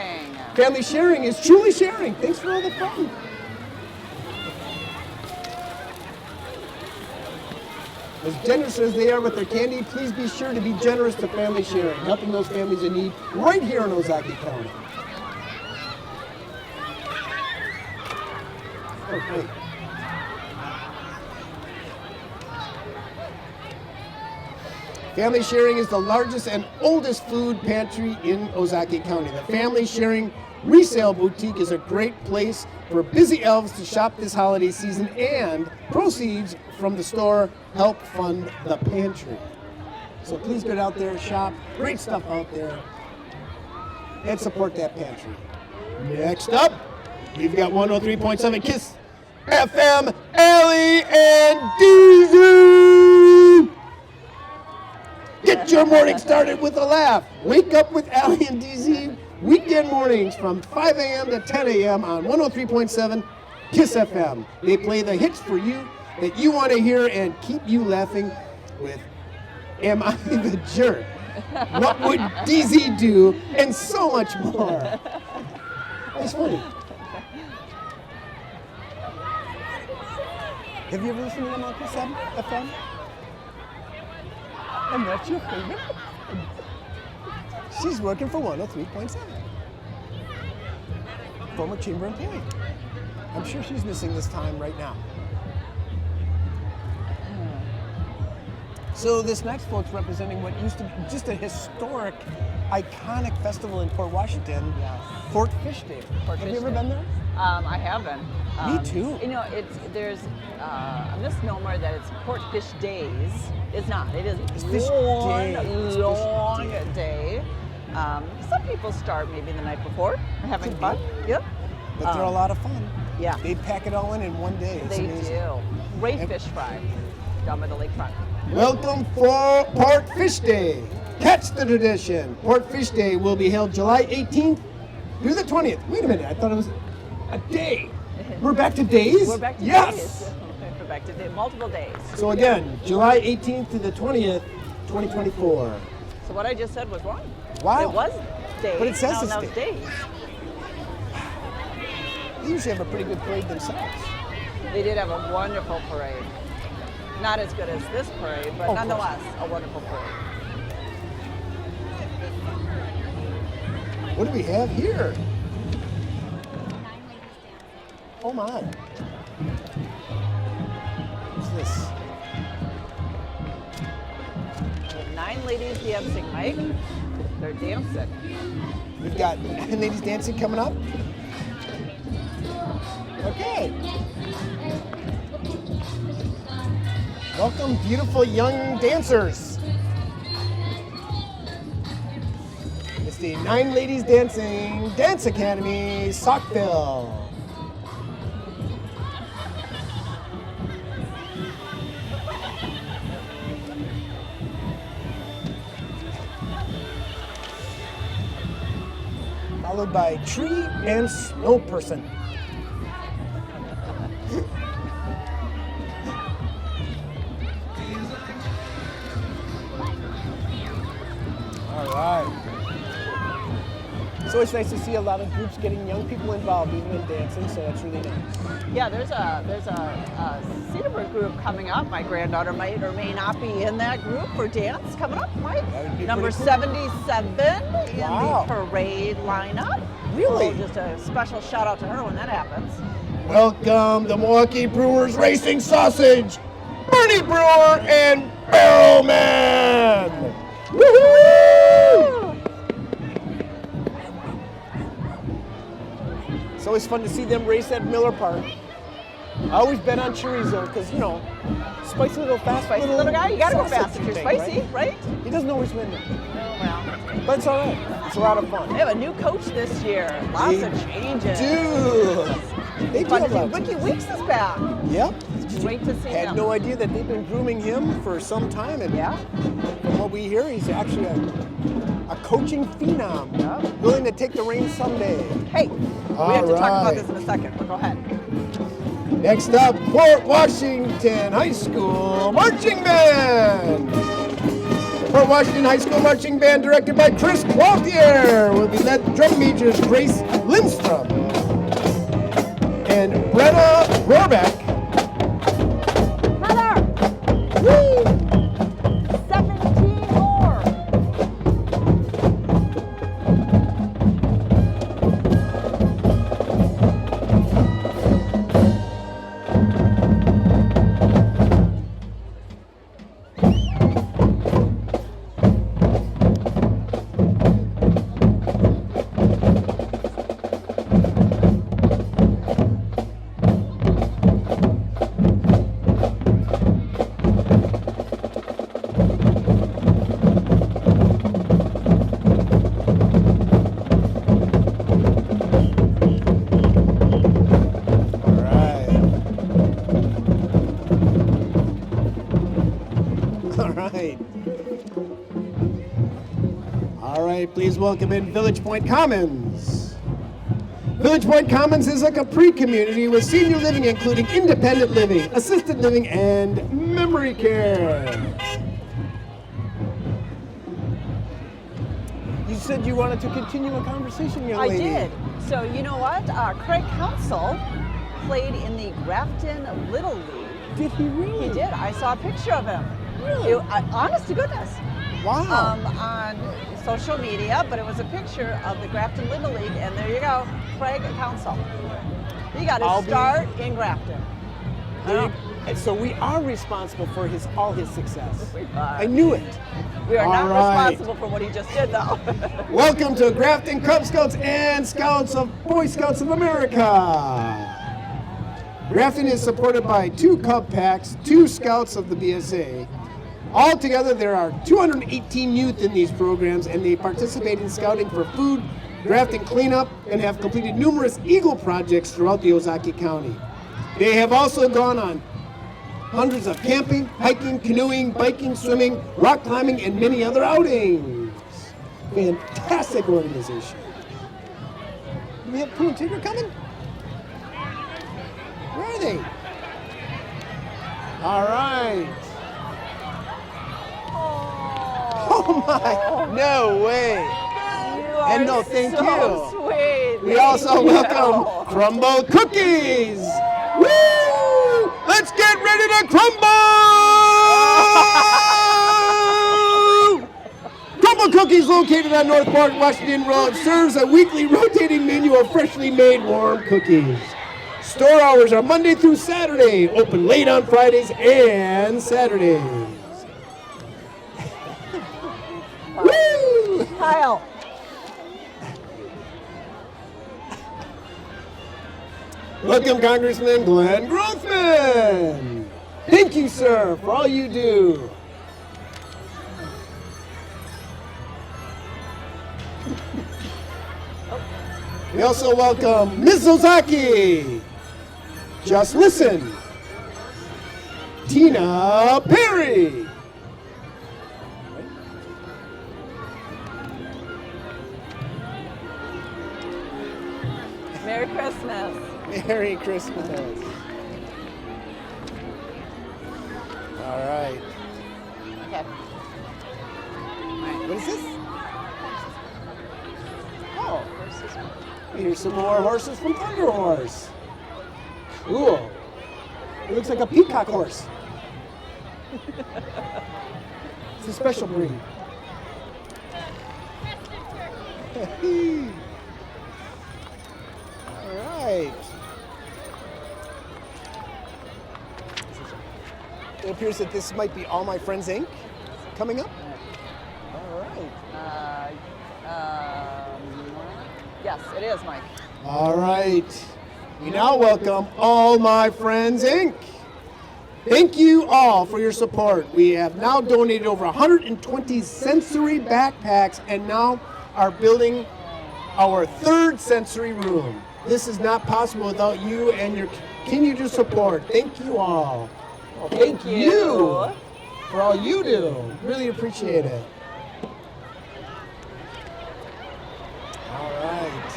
Family sharing is truly sharing. Thanks for all the fun. As generous as they are with their candy, please be sure to be generous to family sharing, helping those families in need right here in Ozaukee County. Oh, great. Family Sharing is the largest and oldest food pantry in Ozaukee County. The Family Sharing Resale Boutique is a great place for busy elves to shop this holiday season, and proceeds from the store help fund the pantry. So please get out there, shop, great stuff out there, and support that pantry. Next up, we've got 103.7 KISS FM, Allie and DZ. Get your morning started with a laugh. Wake up with Allie and DZ weekend mornings from 5 a.m. to 10 a.m. on 103.7 KISS FM. They play the hits for you that you want to hear and keep you laughing with Am I the Jerk? What would DZ do? And so much more. It's funny. Have you ever listened to them on KISS FM? And that's your favorite? She's working for 103.7. Former chamber employee. I'm sure she's missing this time right now. So this next float's representing what used to be just a historic, iconic festival in Port Washington, Yes. Port Fish Day. Have you ever been there? I have been. Me too. You know, there's a misnomer that it's Port Fish Days. It's not. It is It's Fish long, Day. It's Fish long Day. day. Some people start maybe the night before, having Could fun. be. Yep. But they're a lot of fun. Yeah. They pack it all in one day. It's They amazing. do. Great And- fish fry down by the lakefront. Welcome for Port Fish Day. Catch the tradition. Port Fish Day will be held July 18th through the 20th. Wait a minute, I thought it was a day. We're back to days? We're back to yes. days. We're back to multiple days. So again, July 18th to the 20th, 2024. So what I just said was wrong. Wow. It was days. But it says now, it's now it's days. They usually have a pretty good parade themselves. They did have a wonderful parade. Not as good as this parade, but Of nonetheless, a wonderful parade. What do we have here? Oh my. What's this? We have 9 ladies dancing, Mike. They're dancing. We've got 9 ladies dancing coming up. Okay. Welcome, beautiful young dancers. It's the 9 Ladies Dancing Dance Academy, Saukville. Followed by Tree and Snow Person. All right. It's always nice to see a lot of groups getting young people involved, even in dancing, so that's really nice. Yeah, there's a Cedarburg group coming up. My granddaughter might or may not be in that group for dance coming up, Mike. That would be Number pretty cool. 77 in Wow. the parade lineup. Really? So just a special shout out to her when that happens. Welcome, the Milwaukee Brewers Racing Sausage, Bernie Brewer and Barrelman. Woohoo! It's always fun to see them race at Miller Park. I always bet on chorizo because, you know, spicy little fast Spicy little guy, you gotta go sausage fast if you're thing, spicy, right? He doesn't always win though. Well, But it's all right. It's a lot of fun. they have a new coach this year. Lots of changes. Dude. They do Fun have to see. lots. Ricky Weeks is back. Yep. Great to see Had him. no idea that they've been grooming him for some time. And Yeah. from what we hear, he's actually a coaching phenom. Yeah. Willing to take the reins someday. Hey, we have to talk about this in a second, but go ahead. Next up, Port Washington High School Marching Band. Port Washington High School Marching Band, directed by Chris Clothier, will be led drum majors Grace Lindstrom and Brenna Rohrbeck. Heather! Woo! 17 more. All right, please welcome in Village Point Commons. Village Point Commons is a Capri community with senior living including independent living, assisted living, and memory care. You said you wanted to continue a conversation, young lady. I did. So you know what? Craig Council played in the Grafton Little League. Did he really? He did. I saw a picture of him. Really? Honest to goodness. Wow. On social media, but it was a picture of the Grafton Little League, and there you go, Craig Council. He got his start in Grafton. And so we are responsible for all his success. We are. I knew it. We are not All right. responsible for what he just did, though. Welcome to Grafton Cub Scouts and Scouts of Boy Scouts of America. Grafton is supported by 2 Cub Packs, 2 Scouts of the BSA. Altogether, there are 218 youth in these programs, and they participate in scouting for food, Grafton cleanup, and have completed numerous Eagle projects throughout the Ozaukee County. They have also gone on hundreds of camping, hiking, canoeing, biking, swimming, rock climbing, and many other outings. Fantastic organization. Do we have Pooh and Tigger coming? Where are they? All right. Oh my, no way. And no, thank you. Sweet. We also welcome Crumble Cookies. Woo! Let's get ready to crumble! Crumble Cookies, located on North Port Washington Road, serves a weekly rotating menu of freshly made warm cookies. Store hours are Monday through Saturday, open late on Fridays and Saturdays. Woo! Kyle. Welcome, Congressman Glenn Grothman. Thank you, sir, for all you do. We also welcome Ms. Ozaki. Just listen. Tina Perry. Merry Christmas. Merry Christmas. All right. Okay. What is this? Oh, here's some more horses from Thunder Horse. Cool. It looks like a peacock horse. It's a special breed. All right. It appears that this might be All My Friends Inc. coming up. All right. Yes, it is, Mike. All right. We now welcome All My Friends, Inc. Thank you all for your support. We have now donated over 120 sensory backpacks and now are building our third sensory room. This is not possible without you and your continued support. Thank you all. Well, thank you for all you do. Really appreciate it. All right.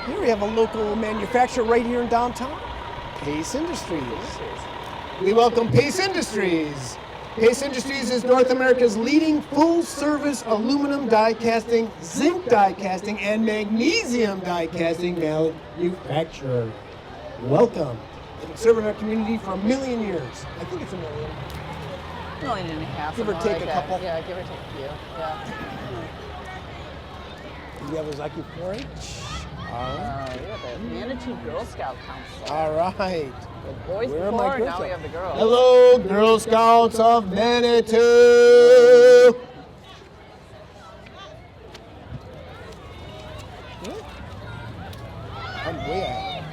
Here we have a local manufacturer right here in downtown, Pace Industries. We welcome Pace Industries. Pace Industries is North America's leading full-service aluminum die casting, zinc die casting, and magnesium die casting manufacturer. Welcome. They've been serving our community for 1 million years. I think it's 1 million. 1.5 million. Give or take a couple. Yeah, give or take a few. Yeah. We have a Zaki 4-H. All right. We have the Manitou Girl Scout Council. All right. The boys Where are before, my Girl now we Scouts? have the girls. Hello, Girl Scouts of Manitou. I'm way out.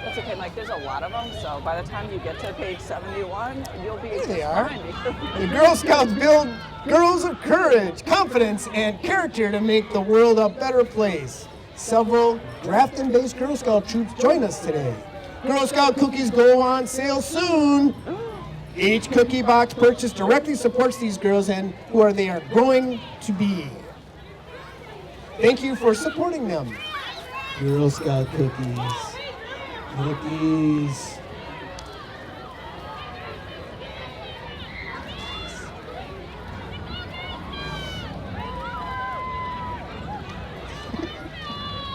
That's okay, Mike. There's a lot of them, so by the time you get to page 71, you'll be Here they just are. fine. The Girl Scouts build girls of courage, confidence, and character to make the world a better place. Several Grafton-based Girl Scout troops join us today. Girl Scout cookies go on sale soon. Each cookie box purchase directly supports these girls and who they are growing to be. Thank you for supporting them. Girl Scout cookies. Cookies.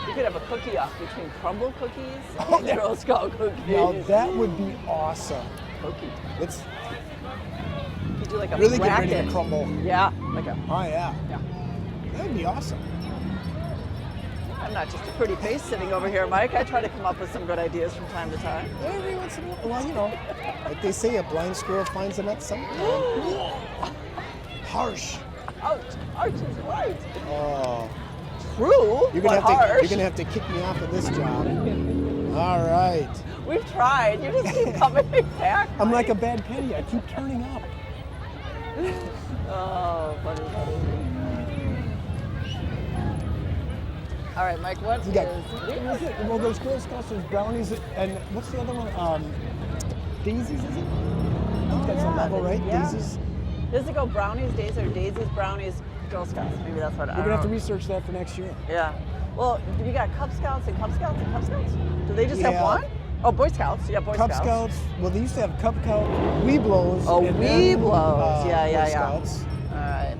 You could have a cookie off between crumble cookies Oh, and that- Girl Scout cookies. Now that would be awesome. Cookie. It's You could do like a really get bracket. ready to crumble. Yeah, like a, Oh yeah, yeah. that would be awesome. I'm not just a pretty face sitting over here, Mike. I try to come up with some good ideas from time to time. Every once in a while, well, you know, like they say, a blind squirrel finds a nut sometime. Harsh. Ouch, ouch is right. Oh, True, you're but gonna have harsh. to. You're gonna have to kick me off of this job. All right. We've tried. You just keep coming back. I'm like Mike. a bad penny. I keep turning up. Oh, funny. All right, Mike, what We got. is... Well, there's Girl Scouts, there's brownies, and what's the other one? Daisies, is it? I think that's a level, right? Yeah. Daisies. Does it go brownies, daisies, or daisies, brownies, Girl Scouts? Maybe that's what I We're don't gonna have to know. research that for next year. Yeah. Well, do we got Cub Scouts and Cub Scouts and Cub Scouts? Do they just have Yeah. one? Oh, Boy Scouts. Yeah, Boy Cub Scouts. Scouts. Well, they used to have Cub Scout Weeblos. Oh, and then, Weeblos. Yeah, Boy yeah. Scouts. All right.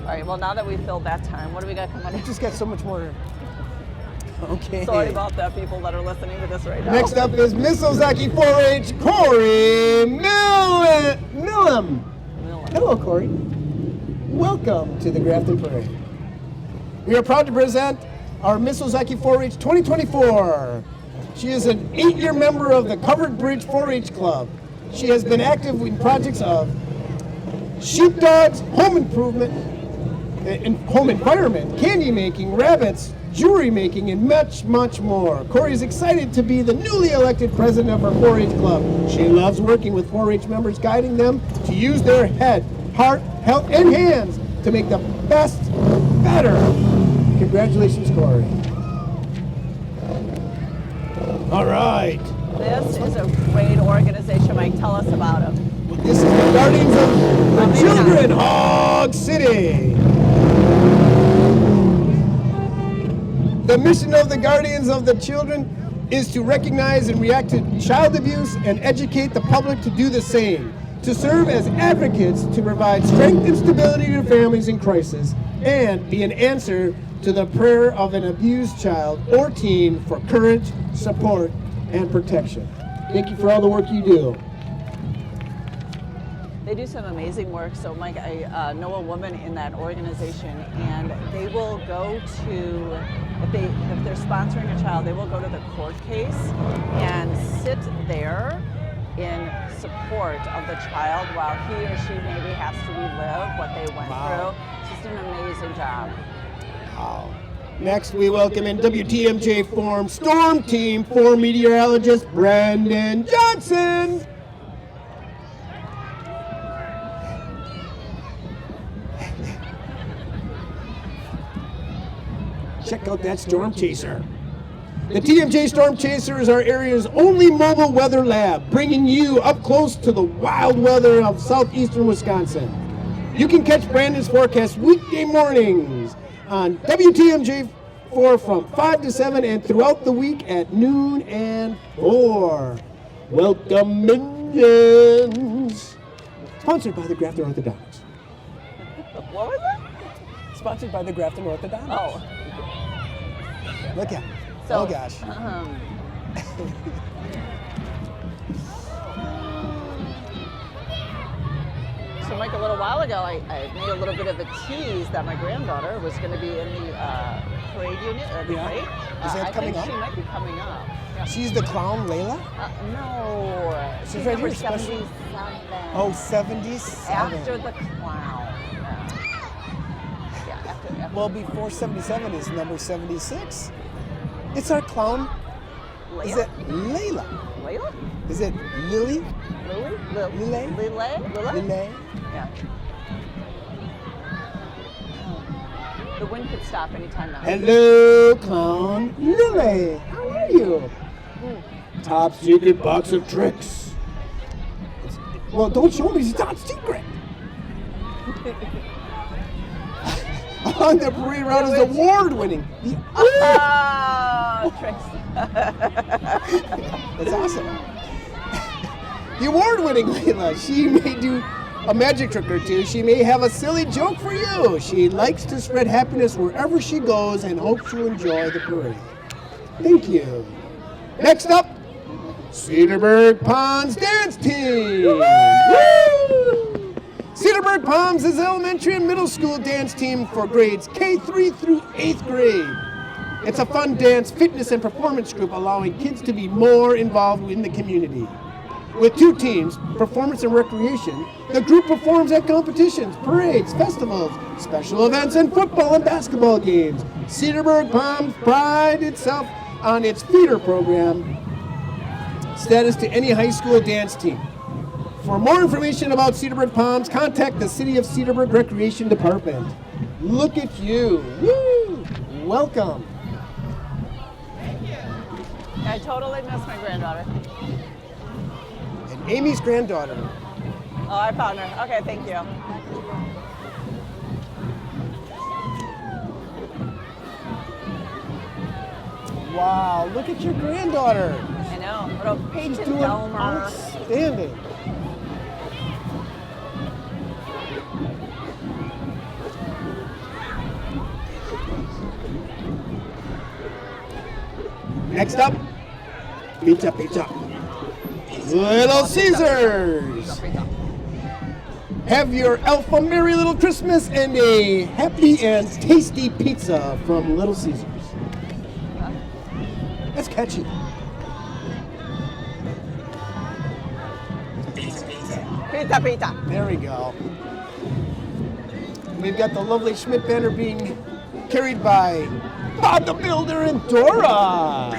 All right, well, now that we've filled that time, what do we got coming We up? just got so much more. Okay. Sorry about that, people that are listening to this right now. Next up is Miss Ozaki 4-H Corey Millam. Millen. Hello, Corey. Welcome to the Grafton Parade. We are proud to present our Miss Ozaki 4-H 2024. She is an 8-year member of the Covered Bridge 4-H Club. She has been active in projects of sheepdogs, home improvement, home environment, candy making, rabbits, jewelry making, and much, much more. Corey is excited to be the newly elected president of our 4-H club. She loves working with 4-H members, guiding them to use their head, heart, health, and hands to make the best better. Congratulations, Corey. All right. This is a great organization, Mike. Tell us about them. This is the Guardians of the Children, Hog City. The mission of the Guardians of the Children is to recognize and react to child abuse and educate the public to do the same, to serve as advocates to provide strength and stability to families in crisis, and be an answer to the prayer of an abused child or teen for courage, support, and protection. Thank you for all the work you do. They do some amazing work. So, Mike, I know a woman in that organization, and they will go to, if they're sponsoring a child, they will go to the court case and sit there in support of the child while he or she maybe has to relive what they went Wow. through. It's just an amazing job. Wow. Next, we welcome in WTMJ Form Storm Team 4 meteorologist Brandon Johnson. Check out that storm chaser. The TMJ Storm Chaser is our area's only mobile weather lab, bringing you up close to the wild weather of southeastern Wisconsin. You can catch Brandon's forecast weekday mornings on WTMJ 4 from 5 to 7 and throughout the week at noon and 4. Welcome, minions! Sponsored by the Grafton Orthodontics. What was it? Sponsored by the Grafton Orthodontics. Oh. Look at So, oh gosh. So, Mike, a little while ago, I made a little bit of a tease that my granddaughter was going to be in the parade unit, or the Yeah. parade. Is that coming I up? think she might be coming up. Yeah. She's the clown Layla? No. She's right number here, special. 77. Oh, 77. After the clown. Yeah, after. Well, before 77 is number 76. It's our clown. Layla? Is it Layla? Layla? Is it Lily? Lily? Lily? Lily? Yeah. The wind could stop anytime now. Hello, clown Lily. How are you? Top secret box of tricks. Well, don't show me. It's top secret. On the parade route is award-winning. Oh, tricks. That's awesome. The award-winning Layla. She may do a magic trick or two. She may have a silly joke for you. She likes to spread happiness wherever she goes and hopes you'll enjoy the parade. Thank you. Next up, Cedarburg Ponds Dance Team. Woo! Cedarburg Palms is an elementary and middle school dance team for grades K3 through 8th grade. It's a fun dance, fitness, and performance group allowing kids to be more involved in the community. With 2 teams, performance and recreation, the group performs at competitions, parades, festivals, special events, and football and basketball games. Cedarburg Palms prides itself on its feeder program status to any high school dance team. For more information about Cedarburg Palms, contact the City of Cedarburg Recreation Department. Look at you. Woo! Welcome. I totally miss my granddaughter. And Amy's granddaughter. Oh, I found her. Okay, thank you. Wow, look at your granddaughter. I know. Little Paige and Doing Delmer. outstanding. Next up, pizza. Little Caesars. Have your Alpha Merry Little Christmas and a happy and tasty pizza from Little Caesars. That's catchy. Pizza. There we go. We've got the lovely Schmidt banner being carried by Bob the Builder and Dora.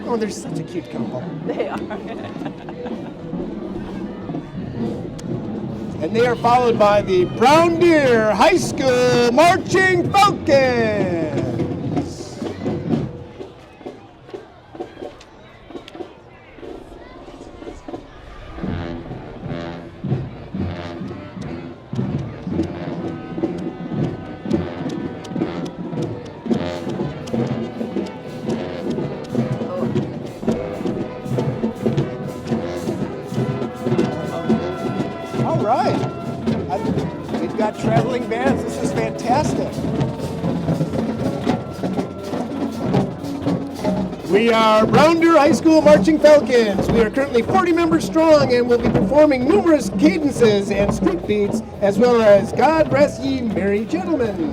Oh, they're such a cute couple. They are. And they are followed by the Brown Deer High School Marching Falcons. All right. We've got traveling bands. This is fantastic. We are Brown Deer High School Marching Falcons. We are currently 40 members strong and will be performing numerous cadences and street beats, as well as God Rest Ye Merry Gentlemen,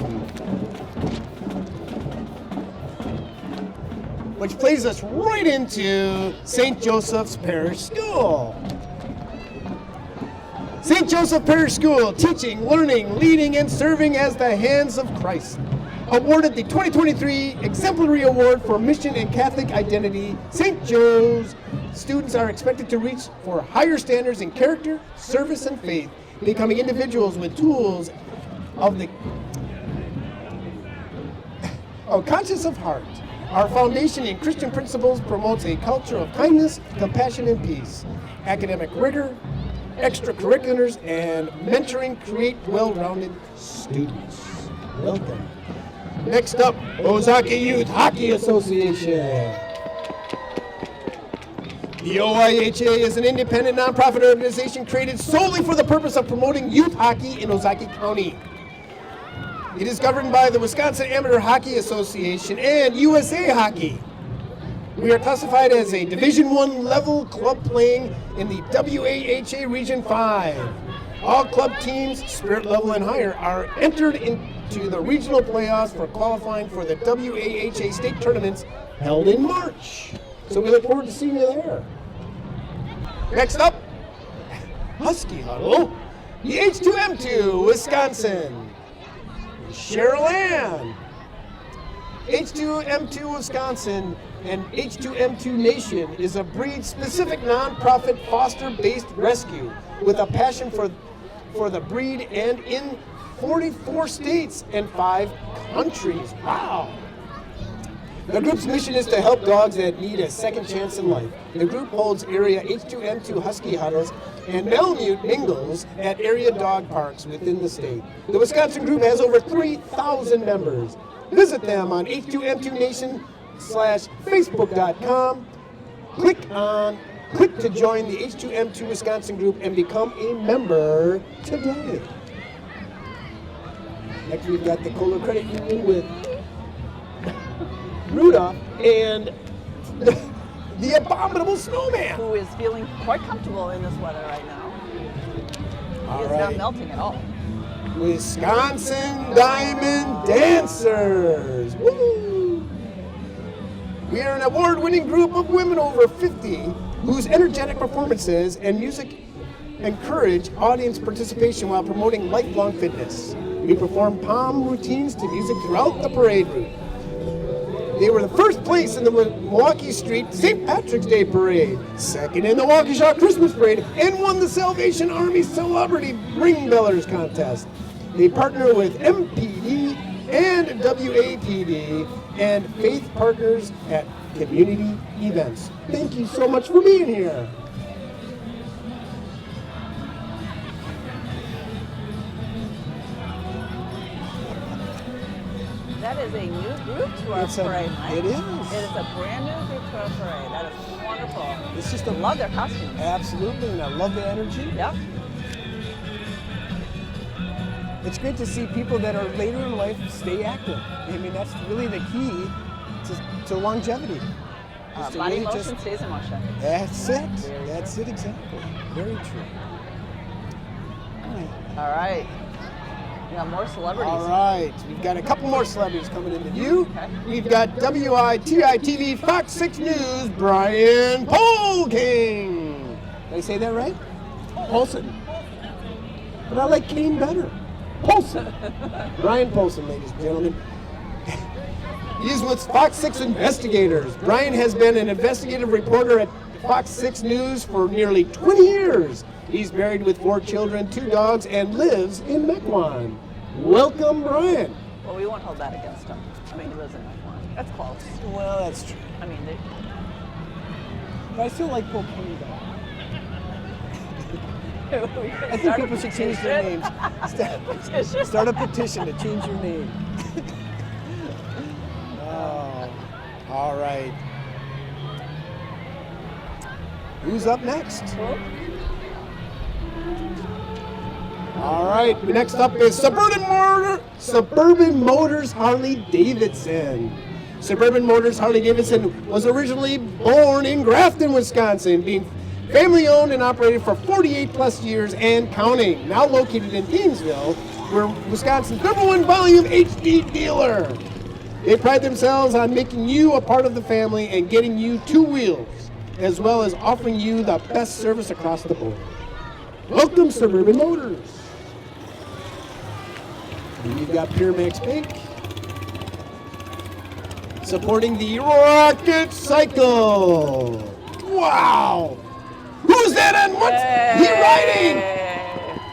which plays us right into St. Joseph's Parish School. St. Joseph Parish School, teaching, learning, leading, and serving as the hands of Christ. awarded the 2023 Exemplary Award for Mission and Catholic Identity. St. Joe's students are expected to reach for higher standards in character, service, and faith, becoming individuals with tools of the conscience of heart. Our foundation in Christian principles promotes a culture of kindness, compassion, and peace. Academic rigor, extracurriculars, and mentoring create well-rounded students. Welcome. Next up, Ozaki Youth Hockey Association. The OIHA is an independent nonprofit organization created solely for the purpose of promoting youth hockey in Ozaki County. It is governed by the Wisconsin Amateur Hockey Association and USA Hockey. We are classified as a Division I level club playing in the WAHA Region 5. All club teams, spirit level and higher, are entered into the regional playoffs for qualifying for the WAHA state tournaments held in March. So we look forward to seeing you there. Next up, Husky Huddle, the H2M2 Wisconsin. Cheryl Ann. H2M2 Wisconsin and H2M2 Nation is a breed-specific nonprofit foster-based rescue with a passion for the breed and in 44 states and 5 countries. Wow! The group's mission is to help dogs that need a second chance in life. The group holds area H2M2 Husky Huddles and Malamute Mingles at area dog parks within the state. The Wisconsin group has over 3,000 members. Visit them on H2M2Nation/Facebook.com. Click to join the H2M2 Wisconsin group and become a member today. Next we've got the Kohler Credit Union with Rudolph and the Abominable Snowman. Who is feeling quite comfortable in this weather right now. All It's right. not melting at all. Wisconsin Diamond Dancers. Woo! We are an award-winning group of women over 50 whose energetic performances and music encourage audience participation while promoting lifelong fitness. We perform palm routines to music throughout the parade route. They were the first place in the Milwaukee Street St. Patrick's Day Parade, second in the Waukesha Christmas Parade, and won the Salvation Army Celebrity Ring Bellers Contest. They partner with MPD and WAPD and faith partners at community events. Thank you so much for being here. That is a new group to our parade, right? It is. It is a brand new group to our parade. That is wonderful. It's just I love their costumes. Absolutely, and I love the energy. Yep. It's great to see people that are later in life stay active. I mean, that's really the key to longevity. Is to Body really motion stays in motion. That's it. That's it exactly. Very true. All right. We got more celebrities. All right. We've got a couple more celebrities coming into view. Okay. We've got WITI-TV Fox 6 News, Brian Polking. Did I say that right? Polson. But I like Kane better. Polson. Brian Polson, ladies and gentlemen. He's with Fox 6 Investigators. Brian has been an investigative reporter at Fox 6 News for nearly 20 years. He's married with 4 children, 2 dogs, and lives in Mequon. Welcome, Brian. Well, we won't hold that against him. I mean, he lives in Mequon. That's close. Well, that's true. I mean, But I still like Polking though. I think Start a people should change their names. petition. Start a petition to change your name. Oh, all right. Who's up next? All right, next up is Suburban Motors Harley Davidson. Suburban Motors Harley Davidson was originally born in Grafton, Wisconsin, being family owned and operated for 48 plus years and counting. Now located in Gainesville, we're Wisconsin's #1 volume HD dealer. They pride themselves on making you a part of the family and getting you 2 wheels, as well as offering you the best service across the board. Welcome, Suburban Motors. And you've got Pyramax Bank, supporting the rocket cycle. Wow! Who's that and what's he riding?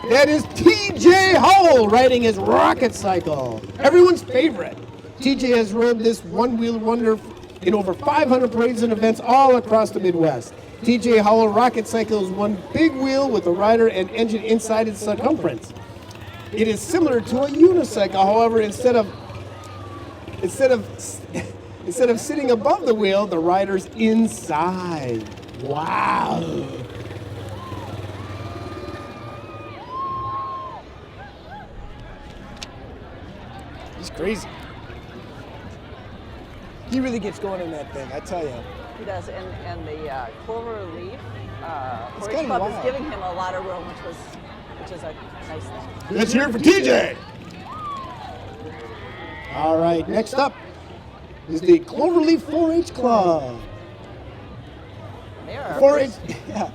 That is TJ Howell riding his rocket cycle. Everyone's favorite. TJ has rode this one-wheel wonder in over 500 parades and events all across the Midwest. TJ Howell rocket cycle is one big wheel with a rider and engine inside its circumference. It is similar to a unicycle, however, instead of sitting above the wheel, the rider's inside. Wow. He's crazy. He really gets going in that thing, I tell you. He does, and the Clover Leaf It's 4-H kinda Club wild. is giving him a lot of room, which is a nice thing. Let's hear it for TJ. All right, next up is the Cloverleaf 4-H Club. They are 4-H, yeah.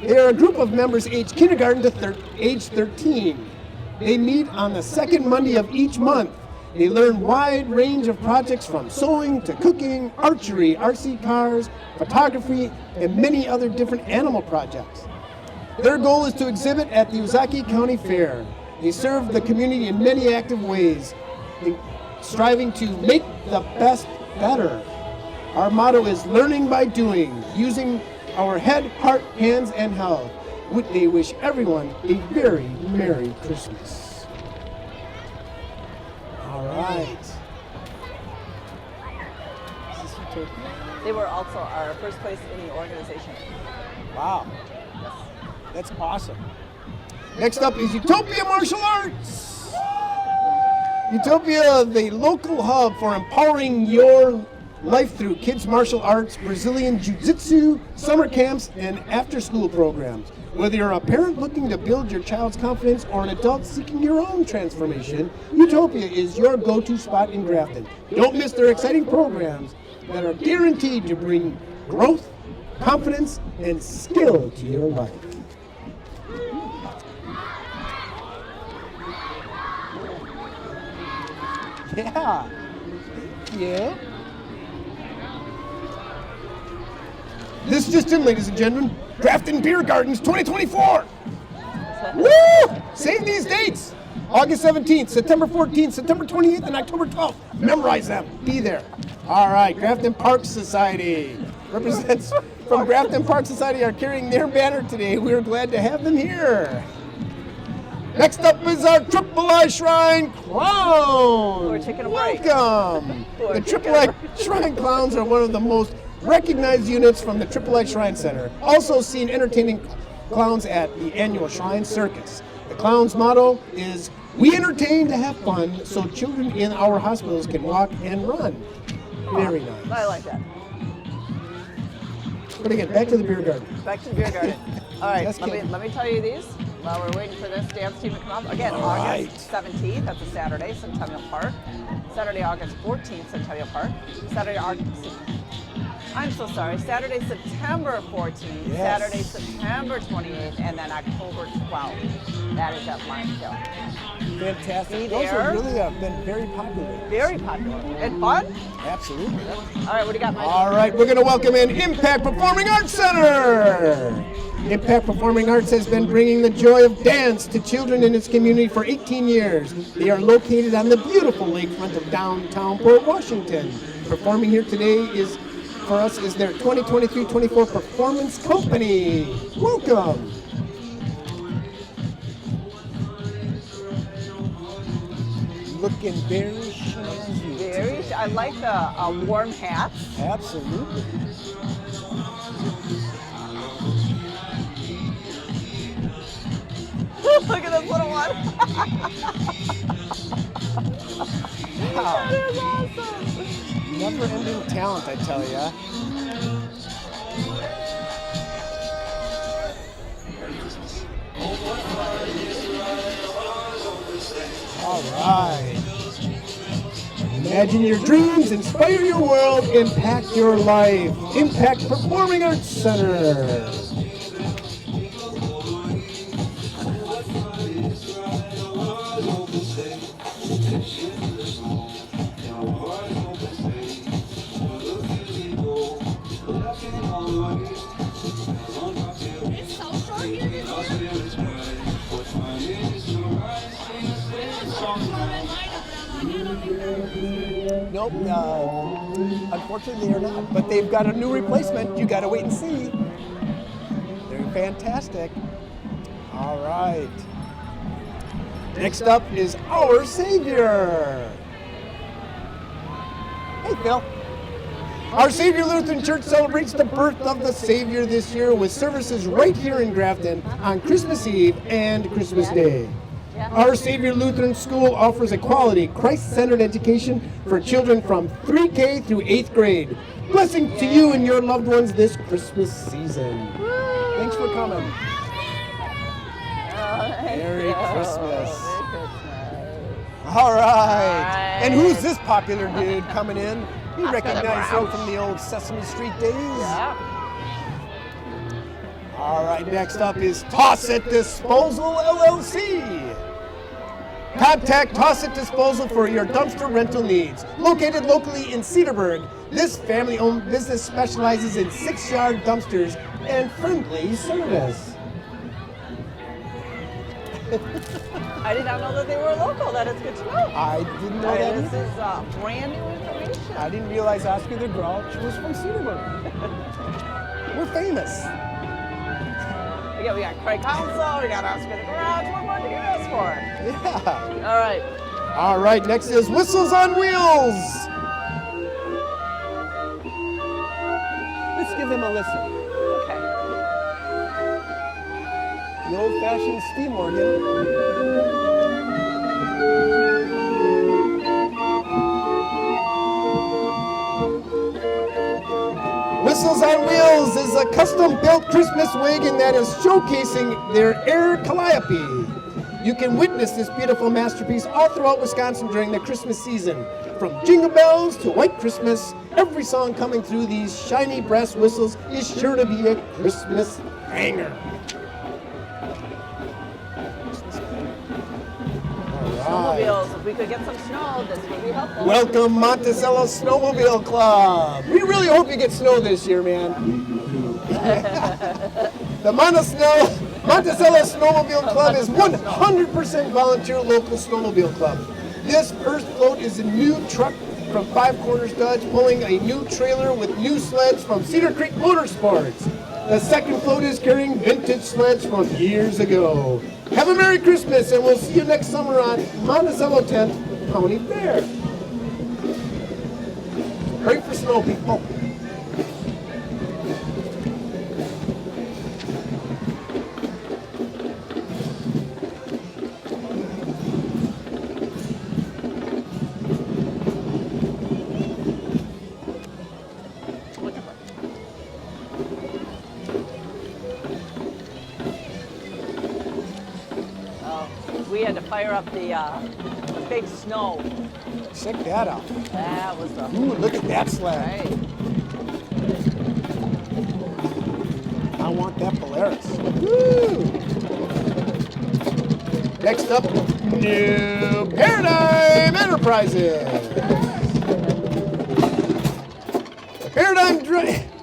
They are a group of members aged kindergarten to age 13. They meet on the second Monday of each month. They learn wide range of projects from sewing to cooking, archery, RC cars, photography, and many other different animal projects. Their goal is to exhibit at the Ozaukee County Fair. They serve the community in many active ways, striving to make the best better. Our motto is learning by doing, using our head, heart, hands, and health. They wish everyone a very Merry Christmas. All right. Is this Utopia? They were also our first place in the organization. Wow. That's awesome. Next up is Utopia Martial Arts. Utopia, the local hub for empowering your life through kids martial arts, Brazilian jiu-jitsu, summer camps, and after-school programs. Whether you're a parent looking to build your child's confidence or an adult seeking your own transformation, Utopia is your go-to spot in Grafton. Don't miss their exciting programs that are guaranteed to bring growth, confidence, and skill to your life. Yeah. Yeah. This just in, ladies and gentlemen, Grafton Beer Gardens 2024. Woo! Save these dates. August 17th, September 14th, September 28th, and October 12th. Memorize them. Be there. All right, Grafton Park Society represents from Grafton Park Society are carrying their banner today. We are glad to have them here. Next up is our Triple I Shrine Clowns. We're taking a break. Welcome. The Triple I Shrine Clowns are one of the most recognized units from the Triple I Shrine Center. Also seen entertaining clowns at the annual Shrine Circus. The clowns' motto is, "We entertain to have fun so children in our hospitals can walk and run." Very nice. I like that. But again, back to the beer garden. Back to the beer garden. All right, Just kidding. let me tell you these while we're waiting for this dance team to come up. Again, All August 17th, that's a Saturday, Centennial Park. Saturday, August 14th, Centennial Park. Saturday, September 14th, Yes. Saturday, September 28th, and then October 12th. That is at Limesdale. Fantastic. Be Those there. have really been very popular. Very popular. And fun? Absolutely. All right, what do you got, Mike? All right, we're going to welcome in Impact Performing Arts Center. Impact Performing Arts has been bringing the joy of dance to children in its community for 18 years. They are located on the beautiful lakefront of downtown Port Washington. Performing here today is their 2023-24 performance company. Welcome. Looking very snazzy. I like the warm hats. Absolutely. Look at this little one. Wow. That is awesome. Never-ending talent, I tell ya. All right. Imagine your dreams, inspire your world, impact your life. Impact Performing Arts Center. Nope. Unfortunately, they are not. But they've got a new replacement. You got to wait and see. They're fantastic. All right. Next up is Our Savior. Hey, Phil. Our Savior Lutheran Church celebrates the birth of the Savior this year with services right here in Grafton on Christmas Eve and Christmas Day. Our Savior Lutheran School offers a quality, Christ-centered education for children from 3K through 8th grade. Blessings to you and your loved ones this Christmas season. Thanks for coming. Merry Christmas. All right. And who's this popular dude coming in? You recognize him from the old Sesame Street days? Yeah. All right, next up is Toss It Disposal LLC. Contact Toss It Disposal for your dumpster rental needs. Located locally in Cedarburg, this family-owned business specializes in 6-yard dumpsters and friendly service. I did not know that they were local. That is good to know. I didn't know that This either. is brand new information. I didn't realize Oscar the Grouch was from Cedarburg. We're famous. We got Craig Council, we got Oscar the Garage. What more do you ask for? Yeah. All right. All right, next is Whistles on Wheels. Let's give them a listen. Okay. The old-fashioned steam organ. Whistles on Wheels is a custom-built Christmas wagon that is showcasing their air calliope. You can witness this beautiful masterpiece all throughout Wisconsin during the Christmas season. From Jingle Bells to White Christmas, every song coming through these shiny brass whistles is sure to be a Christmas hanger. Snowmobiles. If we could get some snow, this would be helpful. Welcome, Monticello Snowmobile Club. We really hope you get snow this year, man. The Monticello Snowmobile Club is 100% volunteer local snowmobile club. This first float is a new truck from Five Corners Dodge pulling a new trailer with new sleds from Cedar Creek Motorsports. The second float is carrying vintage sleds from years ago. Have a Merry Christmas, and we'll see you next summer on Monticello 10th County Fair. Great for snow, people. We had to fire up the big snow. Check that out. That was the Ooh, look at that sled. right. I want that Polaris. Woo! Next up, New Paradigm Enterprises.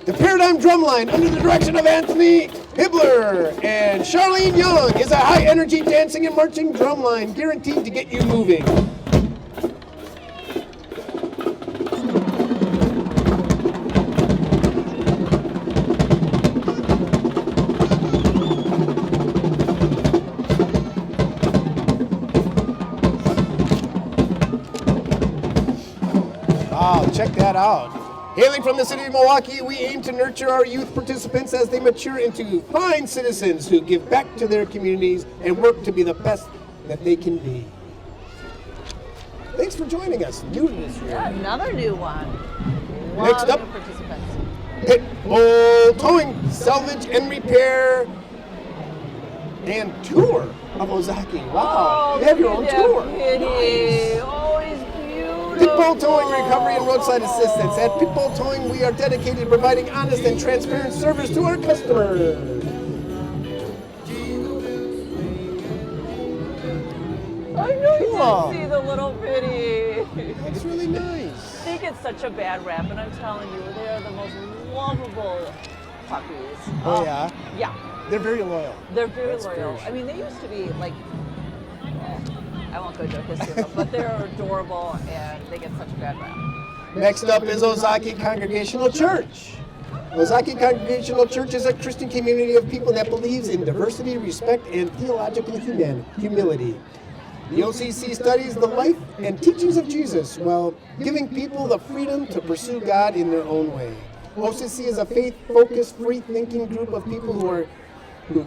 The Paradigm Drumline, under the direction of Anthony Hibbler and Charlene Young, is a high-energy dancing and marching drumline guaranteed to get you moving. Wow, check that out. Hailing from the city of Milwaukee, we aim to nurture our youth participants as they mature into fine citizens who give back to their communities and work to be the best that they can be. Thanks for joining us. New to this year. Yeah, another new one. Next up. New participants. Pitbull Towing, Salvage and Repair, and Tour of Ozaki. Wow, you have your own tour. Nice. Oh, he's beautiful. Pitbull Towing Recovery and Roadside Assistance. At Pitbull Towing, we are dedicated to providing honest and transparent service to our customers. I know you Cool. did see the little bitty. That's really nice. I think it's such a bad rap, and I'm telling you, they are the most lovable puppies. Oh, yeah? Yeah, They're very loyal. they're very That's loyal. very I mean, they used to be like, I won't go into a history of them, but they're adorable, and they get such a bad rap. Next up is Ozaki Congregational Church. Ozaki Congregational Church is a Christian community of people that believes in diversity, respect, and theological humility. The OCC studies the life and teachings of Jesus while giving people the freedom to pursue God in their own way. OCC is a faith-focused, free-thinking group of people who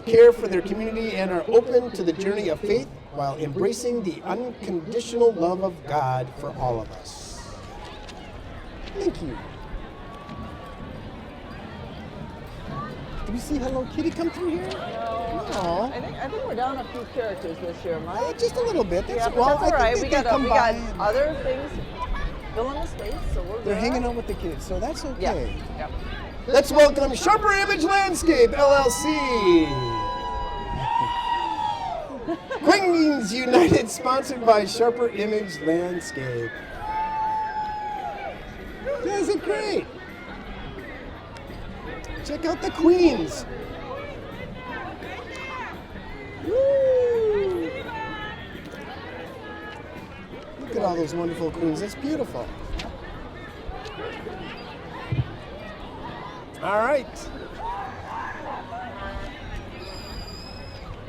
care for their community and are open to the journey of faith while embracing the unconditional love of God for all of us. Thank you. Did you see Hello Kitty come through here? No. I think we're down a few characters this year, Mike. Just a little bit. Yeah, but that's all right. We got other things filling the space, so we're They're hanging out with the kids, so that's okay. Yeah. Let's welcome Sharper Image Landscape, LLC. Queens United, sponsored by Sharper Image Landscape. Isn't it great? Check out the Queens. Woo. Look at all those wonderful queens. It's beautiful. All right.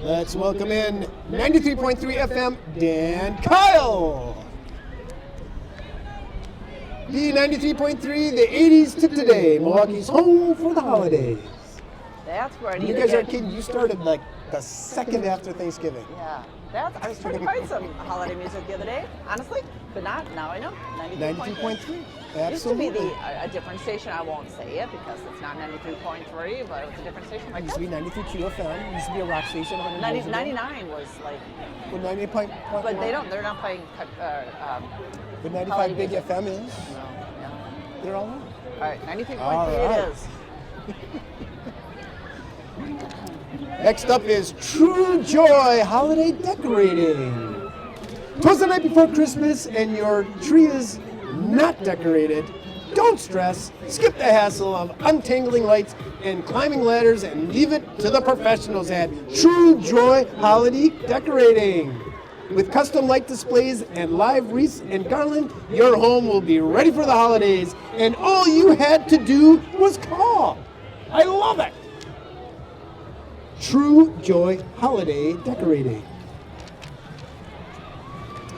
Let's welcome in 93.3 FM, Dan Kyle. B93.3, the 80s to today. Milwaukee's home for the holidays. That's where I need You to guys get. are kidding. You started like the second after Thanksgiving. Yeah. I was trying to find some holiday music the other day, honestly, but not. Now I know. 93.3. Absolutely. Used to be a different station. I won't say it because it's not 93.3, but it was a different station. Like It used to be 93 QFM. It used to be a rock station. 99 was like. Well, 98. But they're not playing. But 95 Big music. FM is. No. Yeah. They're all right. All right, 93.3 All right. it is. Next up is True Joy Holiday Decorating. 'Twas the night before Christmas and your tree is not decorated. Don't stress. Skip the hassle of untangling lights and climbing ladders and leave it to the professionals at True Joy Holiday Decorating. With custom light displays and live wreaths and garland, your home will be ready for the holidays, and all you had to do was call. I love it. True Joy Holiday Decorating.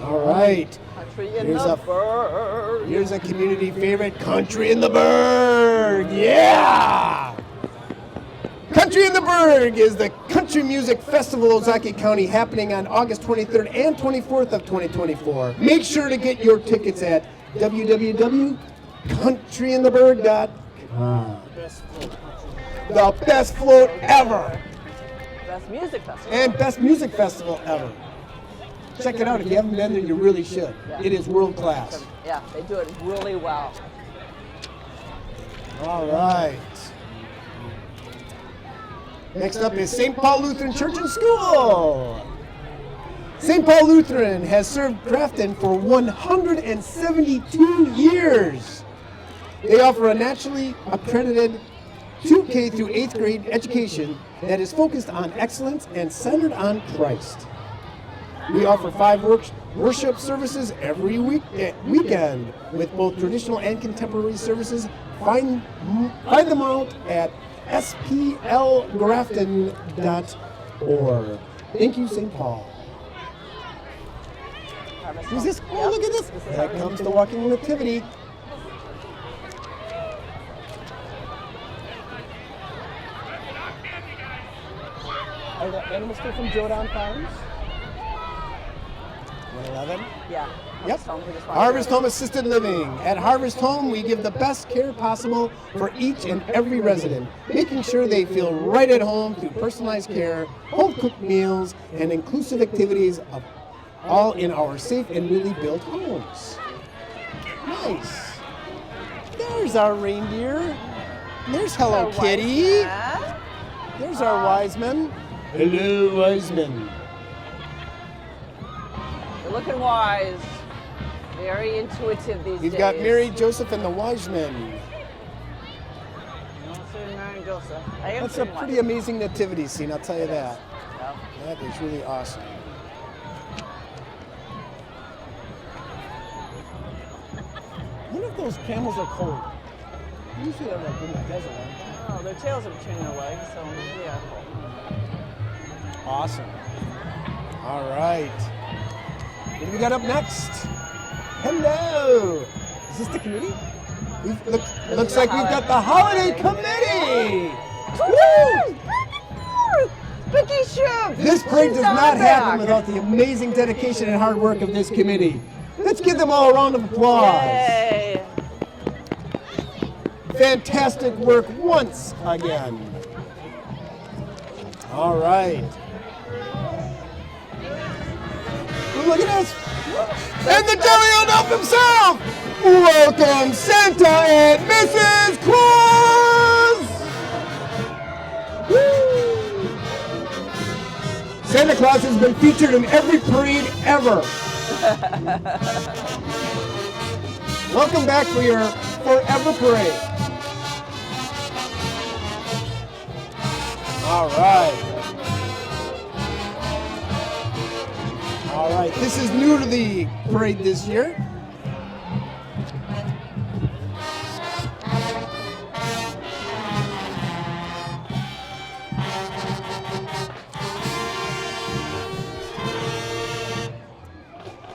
All right. Country in the Burg. Here's a community favorite, Country in the Burg. Yeah! Country in the Burg is the country music festival Ozaki County happening on August 23rd and 24th of 2024. Make sure to get your tickets at www.countryintheburg.com. The best float ever. Best music festival. And best music festival ever. Check it out. If you haven't been there, you really should. Yeah. It is world class. Yeah, they do it really well. All right. Next up is St. Paul Lutheran Church and School. St. Paul Lutheran has served Grafton for 172 years. They offer a nationally accredited 2K through 8th grade education that is focused on excellence and centered on Christ. We offer 5 worship services every weekend with both traditional and contemporary services. Find them out at splgrafton.org. Thank you, St. Paul. Who's this? Oh, look at this. Here comes the walking nativity. Are the animals still from Jodown Farms? 111? Yeah. Yep. Harvest Harvest Home Assisted Living. At Harvest Home, we give the best care possible for each and every resident, making sure they feel right at home through personalized care, home-cooked meals, and inclusive activities, all in our safe and newly built homes. Nice. There's our reindeer. There's Hello Kitty. There's our wise men. Hello, wise men. They're looking wise. Very intuitive these days. We've got Mary, Joseph, and the wise men. Mary and Joseph. That's a pretty amazing nativity scene, I'll tell you that. Yeah. That is really awesome. wonder if those camels are cold. Usually they're like in the desert, aren't they? Oh, their tails are between their legs, so yeah. Awesome. All right. What do we got up next? Hello. Is this the committee? Looks like we've got the holiday committee. Woo! Vicky Shrimp! This parade She's does not back. happen without the amazing dedication and hard work of this committee. Let's give them all a round of applause. Yay! Fantastic work once again. All right. Ooh, look at this. And the jelly on up himself. Welcome, Santa and Mrs. Claus. Woo. Santa Claus has been featured in every parade ever. Welcome back for your forever parade. All right. All right. This is new to the parade this year.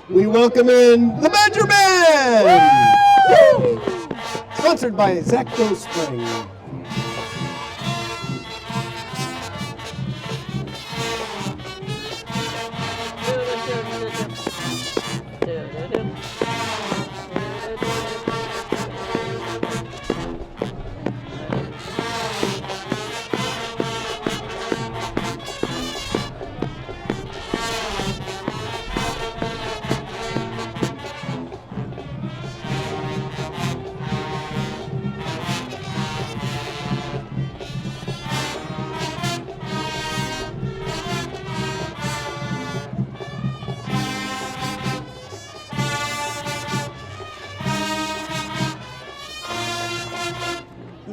We welcome in the Badger Band! Woo! Sponsored by Zacto Spring.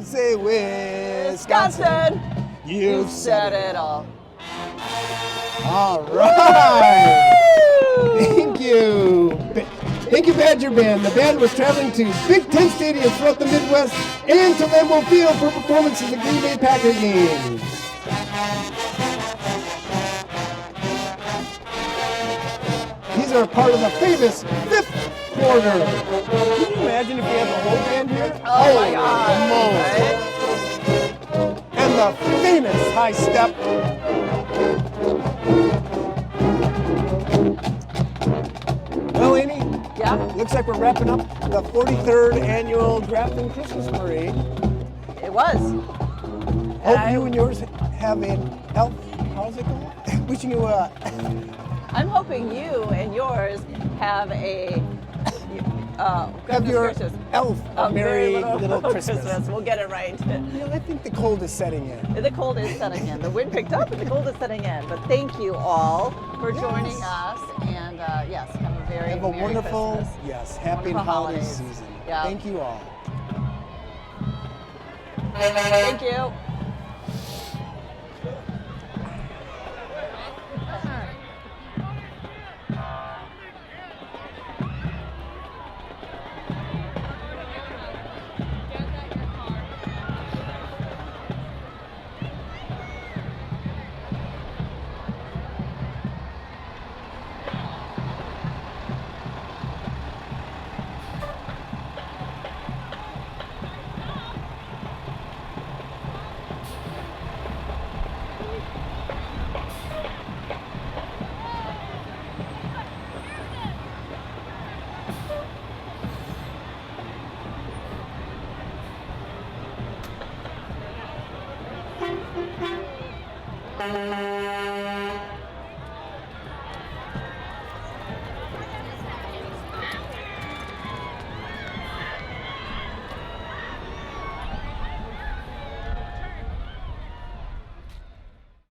Say Wisconsin. You've said it all. All right. Thank you. Thank you, Badger Band. The band was traveling to Big Ten stadiums throughout the Midwest and to Lambeau Field for performances at the Green Bay Packer games. These are part of the famous fifth quarter. Can you imagine if we had the whole band here? Oh my God! Right? And the famous high step. Well, Amy, Yeah. looks like we're wrapping up the 43rd annual Grafton Christmas Parade. It was. Hope you and yours have an health. How's it going? Wishing you a. I'm hoping you and yours have a Have your Christmas. elf a merry little Christmas. We'll get it right. Yeah, I think the cold is setting in. The cold is setting in. The wind picked up and the cold is setting in. But thank you all for joining us. And yes, have a very Have a Merry wonderful, Christmas. yes, happy Wonderful holiday holidays. season. Yeah. Thank you all. Thank you.